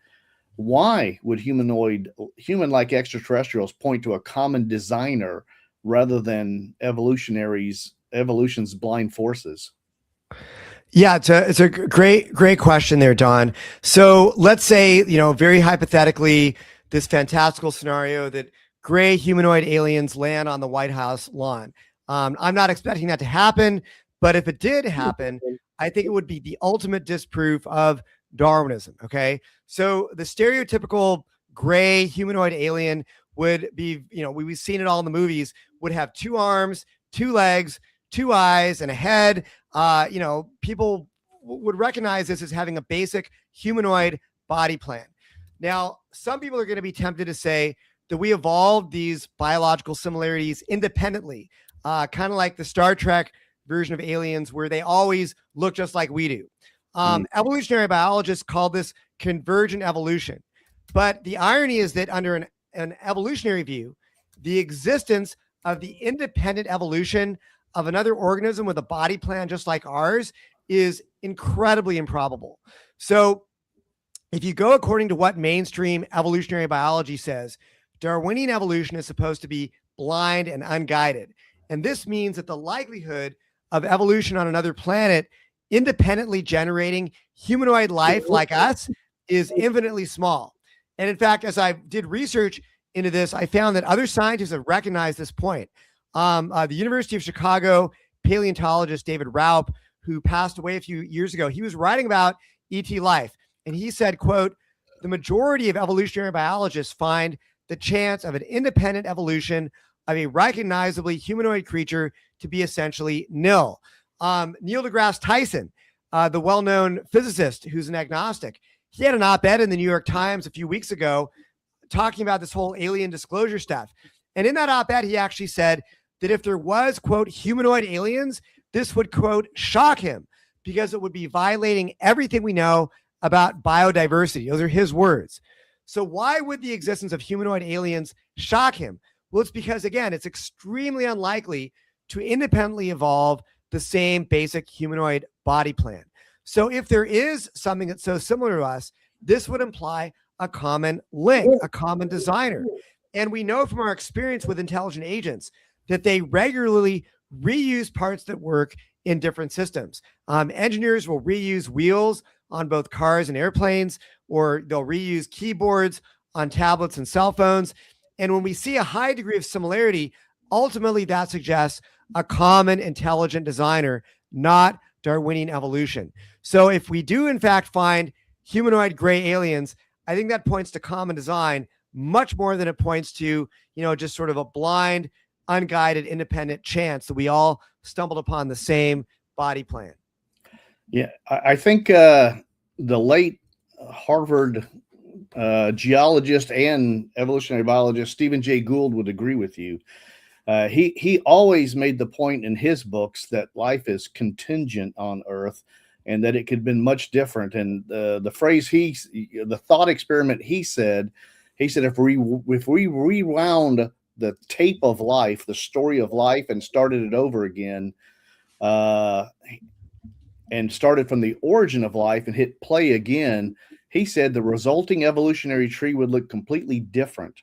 Why would human-like extraterrestrials point to a common designer rather than evolution's blind forces? Yeah, it's a great question there, Don. So let's say, very hypothetically, this fantastical scenario that gray humanoid aliens land on the White House lawn. I'm not expecting that to happen, but if it did happen, I think it would be the ultimate disproof of Darwinism. Okay, so the stereotypical gray humanoid alien would be, we've seen it all in the movies, would have 2 arms, 2 legs, 2 eyes, and a head. People would recognize this as having a basic humanoid body plan. Now, some people are going to be tempted to say that we evolved these biological similarities independently, kind of like the Star Trek version of aliens where they always look just like we do. Evolutionary biologists call this convergent evolution. But the irony is that under an evolutionary view, the existence of the independent evolution of another organism with a body plan just like ours is incredibly improbable. So if you go according to what mainstream evolutionary biology says, Darwinian evolution is supposed to be blind and unguided. And this means that the likelihood of evolution on another planet independently generating humanoid life like us is infinitely small. And in fact, as I did research into this, I found that other scientists have recognized this point. The University of Chicago paleontologist David Raup, who passed away a few years ago, he was writing about ET life. And he said, quote, the majority of evolutionary biologists find the chance of an independent evolution of a recognizably humanoid creature to be essentially nil. Neil deGrasse Tyson, the well-known physicist who's an agnostic, he had an op-ed in the New York Times a few weeks ago talking about this whole alien disclosure stuff. And in that op-ed, he actually said that if there was, quote, humanoid aliens, this would, quote, shock him because it would be violating everything we know about biodiversity. Those are his words. So why would the existence of humanoid aliens shock him? Well, it's because, again, it's extremely unlikely to independently evolve the same basic humanoid body plan. So if there is something that's so similar to us, this would imply a common link, a common designer. And we know from our experience with intelligent agents that they regularly reuse parts that work in different systems. Engineers will reuse wheels on both cars and airplanes, or they'll reuse keyboards on tablets and cell phones. And when we see a high degree of similarity, ultimately that suggests a common intelligent designer, not Darwinian evolution. So if we do in fact find humanoid gray aliens, I think that points to common design much more than it points to, just sort of a blind, unguided, independent chance that we all stumbled upon the same body plan. Yeah, I think the late Harvard geologist and evolutionary biologist Stephen Jay Gould would agree with you. He always made the point in his books that life is contingent on Earth, and that it could have been much different. And the phrase the thought experiment he said if we rewound the tape of life, the story of life, and started it over again, and started from the origin of life and hit play again, he said the resulting evolutionary tree would look completely different,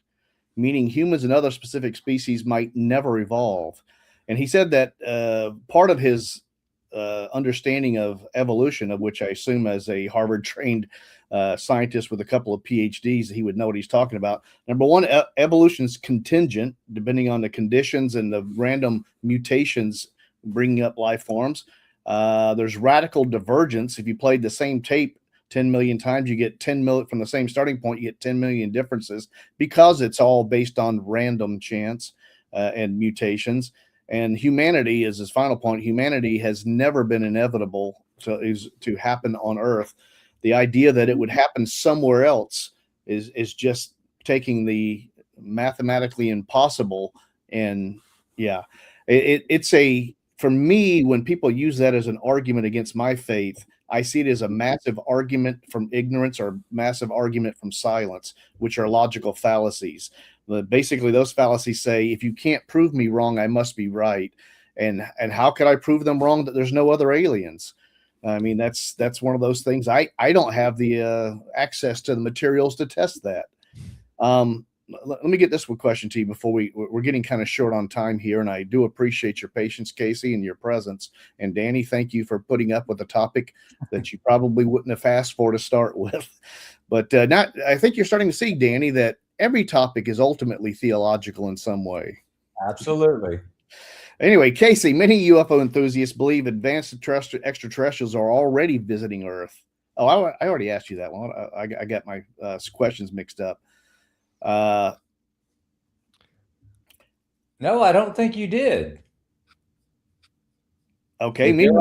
meaning humans and other specific species might never evolve. And he said that part of his understanding of evolution, of which I assume as a Harvard-trained scientist with a couple of PhDs, he would know what he's talking about. Number one, evolution's contingent, depending on the conditions and the random mutations bringing up life forms. There's radical divergence. If you played the same tape 10 million times, you get 10 million from the same starting point, you get 10 million differences, because it's all based on random chance and mutations. And humanity is his final point. Humanity has never been inevitable to happen on Earth. The idea that it would happen somewhere else is just taking the mathematically impossible. And yeah, for me, when people use that as an argument against my faith, I see it as a massive argument from ignorance or massive argument from silence, which are logical fallacies. Basically, those fallacies say, if you can't prove me wrong, I must be right. And how could I prove them wrong that there's no other aliens? I mean, that's one of those things. I don't have the access to the materials to test that. Let me get this one question to you before we're getting kind of short on time here. And I do appreciate your patience, Casey, and your presence. And Danny, thank you for putting up with a topic that you probably wouldn't have asked for to start with. But I think you're starting to see, Danny, that every topic is ultimately theological in some way. Absolutely. Anyway, Casey, many UFO enthusiasts believe advanced extraterrestrials are already visiting Earth. Oh, I already asked you that one. I got my questions mixed up. No, I don't think you did. Okay, maybe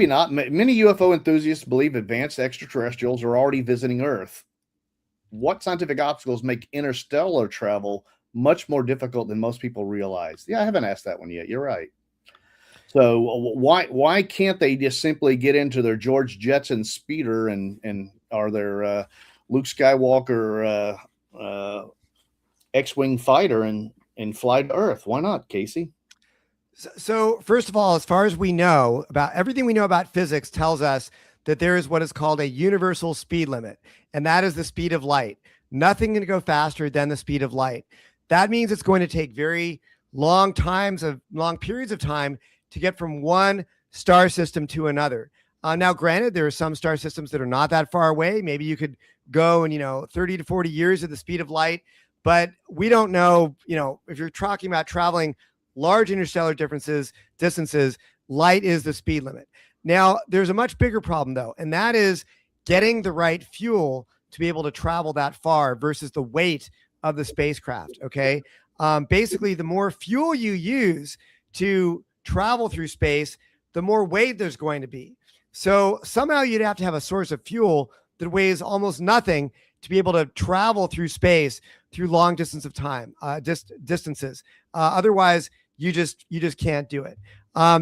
not. Many UFO enthusiasts believe advanced extraterrestrials are already visiting Earth. What scientific obstacles make interstellar travel much more difficult than most people realize? Yeah, I haven't asked that one yet. You're right. So why can't they just simply get into their George Jetson speeder and or their Luke Skywalker X-wing fighter and fly to Earth? Why not, Casey? So first of all, as far as we know, about everything we know about physics tells us that there is what is called a universal speed limit, and that is the speed of light. Nothing can go faster than the speed of light. That means it's going to take very long periods of time to get from one star system to another. Now, granted, there are some star systems that are not that far away. Maybe you could go in, 30 to 40 years at the speed of light, but we don't know, if you're talking about traveling large interstellar distances, light is the speed limit. Now, there's a much bigger problem, though, and that is getting the right fuel to be able to travel that far versus the weight of the spacecraft, okay? Basically, the more fuel you use to travel through space, the more weight there's going to be. So somehow you'd have to have a source of fuel that weighs almost nothing to be able to travel through space through long distances. Otherwise, you just can't do it.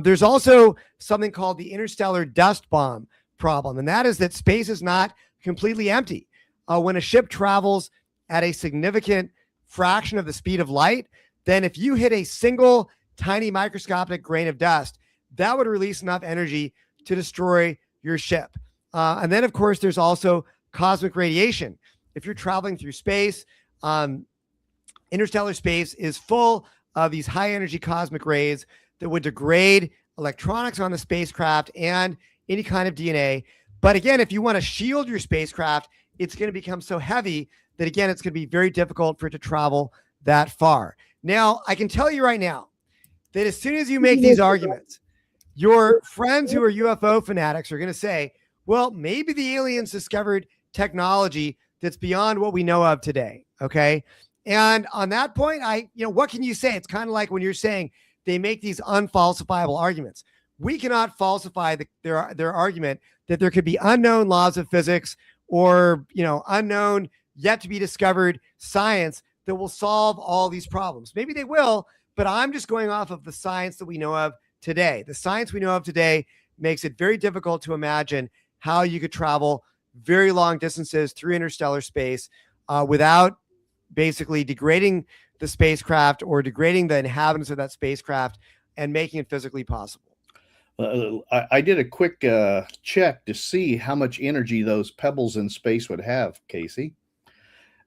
There's also something called the interstellar dust bomb problem, and that is that space is not completely empty. When a ship travels at a significant fraction of the speed of light, then if you hit a single tiny microscopic grain of dust, that would release enough energy to destroy your ship. And then, of course, there's also cosmic radiation. If you're traveling through space, interstellar space is full of these high energy cosmic rays that would degrade electronics on the spacecraft and any kind of DNA. But again, if you want to shield your spacecraft, it's going to become so heavy that, again, it's going to be very difficult for it to travel that far. Now, I can tell you right now that as soon as you make these arguments, your friends who are UFO fanatics are going to say, well, maybe the aliens discovered technology that's beyond what we know of today. Okay. And on that point, what can you say? It's kind of like when you're saying they make these unfalsifiable arguments. We cannot falsify their argument that there could be unknown laws of physics or, unknown, yet to be discovered science that will solve all these problems. Maybe they will, but I'm just going off of the science that we know of today. The science we know of today makes it very difficult to imagine how you could travel very long distances through interstellar space without basically degrading the spacecraft or degrading the inhabitants of that spacecraft and making it physically possible. I did a quick check to see how much energy those pebbles in space would have, Casey.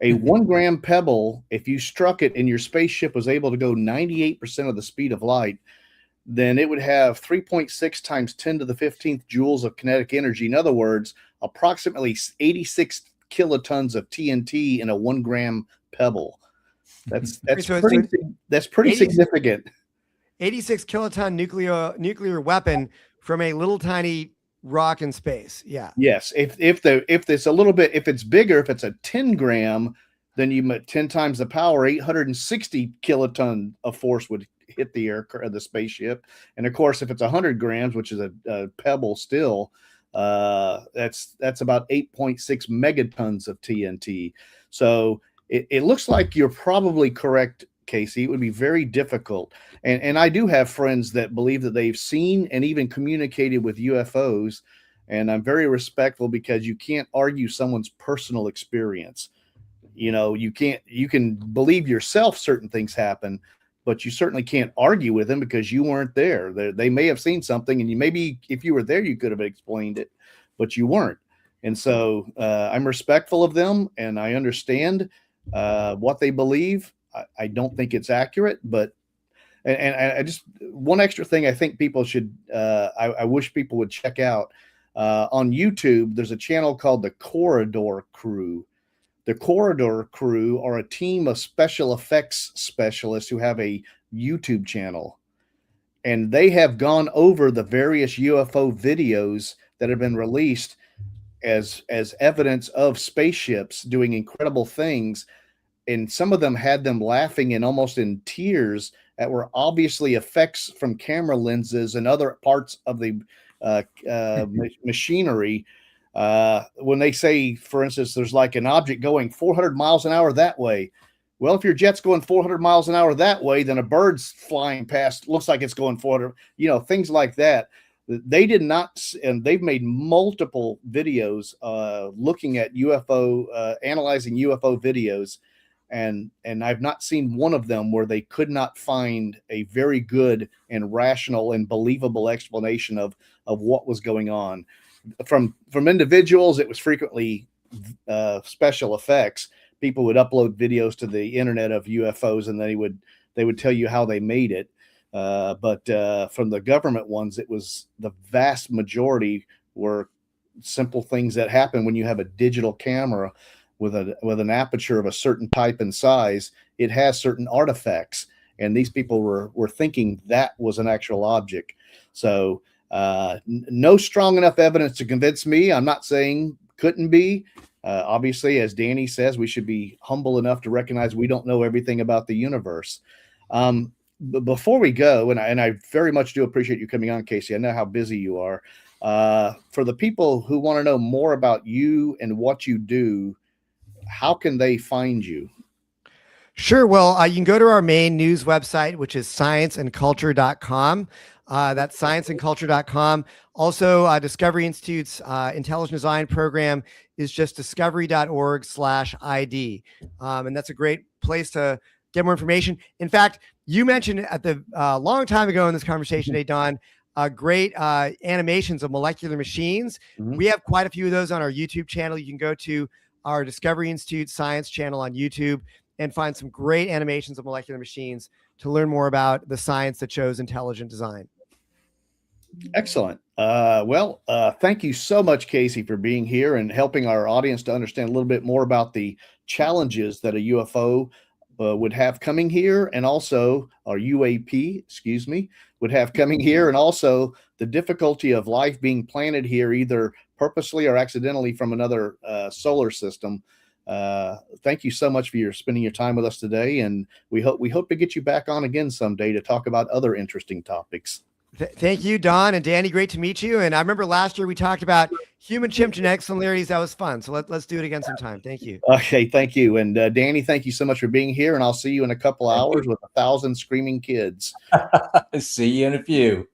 A 1 gram pebble, if you struck it and your spaceship was able to go 98% of the speed of light, then it would have 3.6 times 10 to the 15th joules of kinetic energy. In other words, approximately 86 kilotons of TNT in a 1 gram pebble. That's pretty significant. 86 kiloton nuclear weapon from a little tiny rock in space. Yeah. Yes. If it's bigger, if it's a 10 gram, then you 10 times the power, 860 kiloton of force would hit the the spaceship. And of course, if it's 100 grams, which is a pebble still, that's about 8.6 megatons of TNT. So it looks like you're probably correct, Casey. It would be very difficult. And I do have friends that believe that they've seen and even communicated with UFOs. And I'm very respectful because you can't argue someone's personal experience. You can believe yourself certain things happen, but you certainly can't argue with them because you weren't there. They may have seen something, and maybe if you were there, you could have explained it, but you weren't. And so I'm respectful of them, and I understand what they believe. I don't think it's accurate, but and I just one extra thing I think people should I wish people would check out on YouTube. There's a channel called the Corridor Crew. The Corridor Crew are a team of special effects specialists who have a YouTube channel, and they have gone over the various UFO videos that have been released as evidence of spaceships doing incredible things. And some of them had them laughing and almost in tears that were obviously effects from camera lenses and other parts of the machinery. When they say, for instance, there's like an object going 400 miles an hour that way. Well, if your jet's going 400 miles an hour that way, then a bird's flying past looks like it's going 400, things like that. They did not, and they've made multiple videos looking at UFO, analyzing UFO videos. And I've not seen one of them where they could not find a very good and rational and believable explanation of what was going on. From individuals, it was frequently special effects. People would upload videos to the internet of UFOs, and they would tell you how they made it. But from the government ones, it was the vast majority were simple things that happen when you have a digital camera with an aperture of a certain type and size. It has certain artifacts, and these people were thinking that was an actual object. So no strong enough evidence to convince me. I'm not saying couldn't be. Obviously, as Danny says, we should be humble enough to recognize we don't know everything about the universe. But before we go, and I very much do appreciate you coming on, Casey. I know how busy you are. For the people who want to know more about you and what you do, how can they find you? Sure. Well, you can go to our main news website, which is scienceandculture.com. That's scienceandculture.com. Also, Discovery Institute's intelligent design program is just discovery.org/ID. And that's a great place to get more information. In fact, you mentioned at the long time ago in this conversation today, Don, great animations of molecular machines. Mm-hmm. We have quite a few of those on our YouTube channel. You can go to our Discovery Institute Science channel on YouTube and find some great animations of molecular machines to learn more about the science that shows intelligent design. Excellent. Thank you so much, Casey, for being here and helping our audience to understand a little bit more about the challenges that a UFO would have coming here, and also our UAP, would have coming here, and also the difficulty of life being planted here, either purposely or accidentally from another solar system. Thank you so much for spending your time with us today, and we hope to get you back on again someday to talk about other interesting topics. Thank you, Don and Danny. Great to meet you. And I remember last year we talked about human chimp genetic similarities. That was fun. So let's do it again sometime. Thank you. Okay, thank you. And Danny, thank you so much for being here. And I'll see you in a couple hours with 1,000 screaming kids. See you in a few.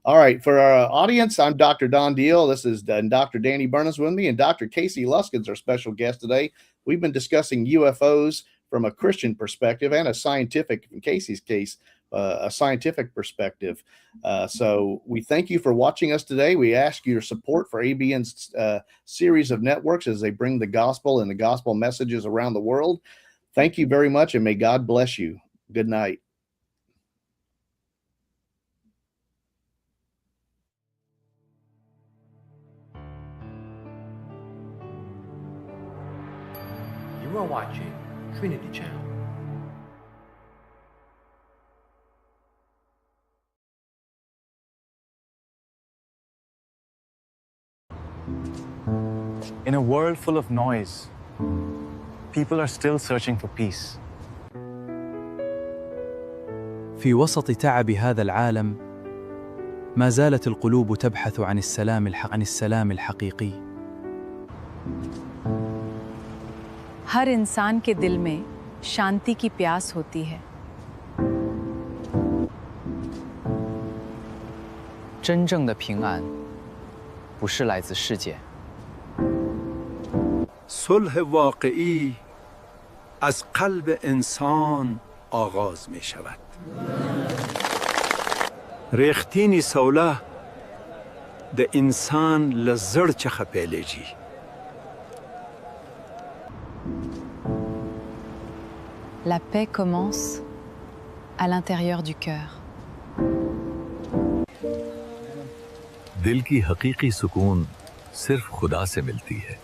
All right. For our audience, I'm Dr. Don Deal. This is Dr. Danny Burnham with me, and Dr. Casey Luskin's our special guest today. We've been discussing UFOs from a Christian perspective and a scientific, in Casey's case, a scientific perspective. So we thank you for watching us today. We ask your support for ABN's series of networks as they bring the gospel and the gospel messages around the world. Thank you very much, and may God bless you. Good night. You are watching Trinity Channel. In a world full of noise, people are still searching for peace. في وسط تعب هذا العالم، ما زالت القلوب تبحث عن السلام الحقيقي. हर इंसान के दिल में शांति की प्यास होती है। 真正的平安，不是来自世界。 صلح واقعی از قلب انسان آغاز می شود. ریختینی صلح د انسان لزر چخه پیلیجی. La paix commence à l'intérieur du cœur. दिल की हकीकी सुकून सिर्फ खुदा से मिलती है.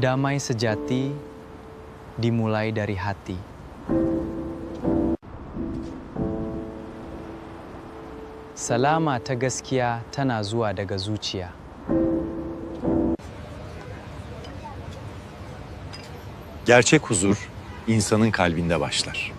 Damai sejati dimulai dari hati. Salama ta gaskiya tana zuwa daga zuciya. Gerçek huzur insanın kalbinde başlar.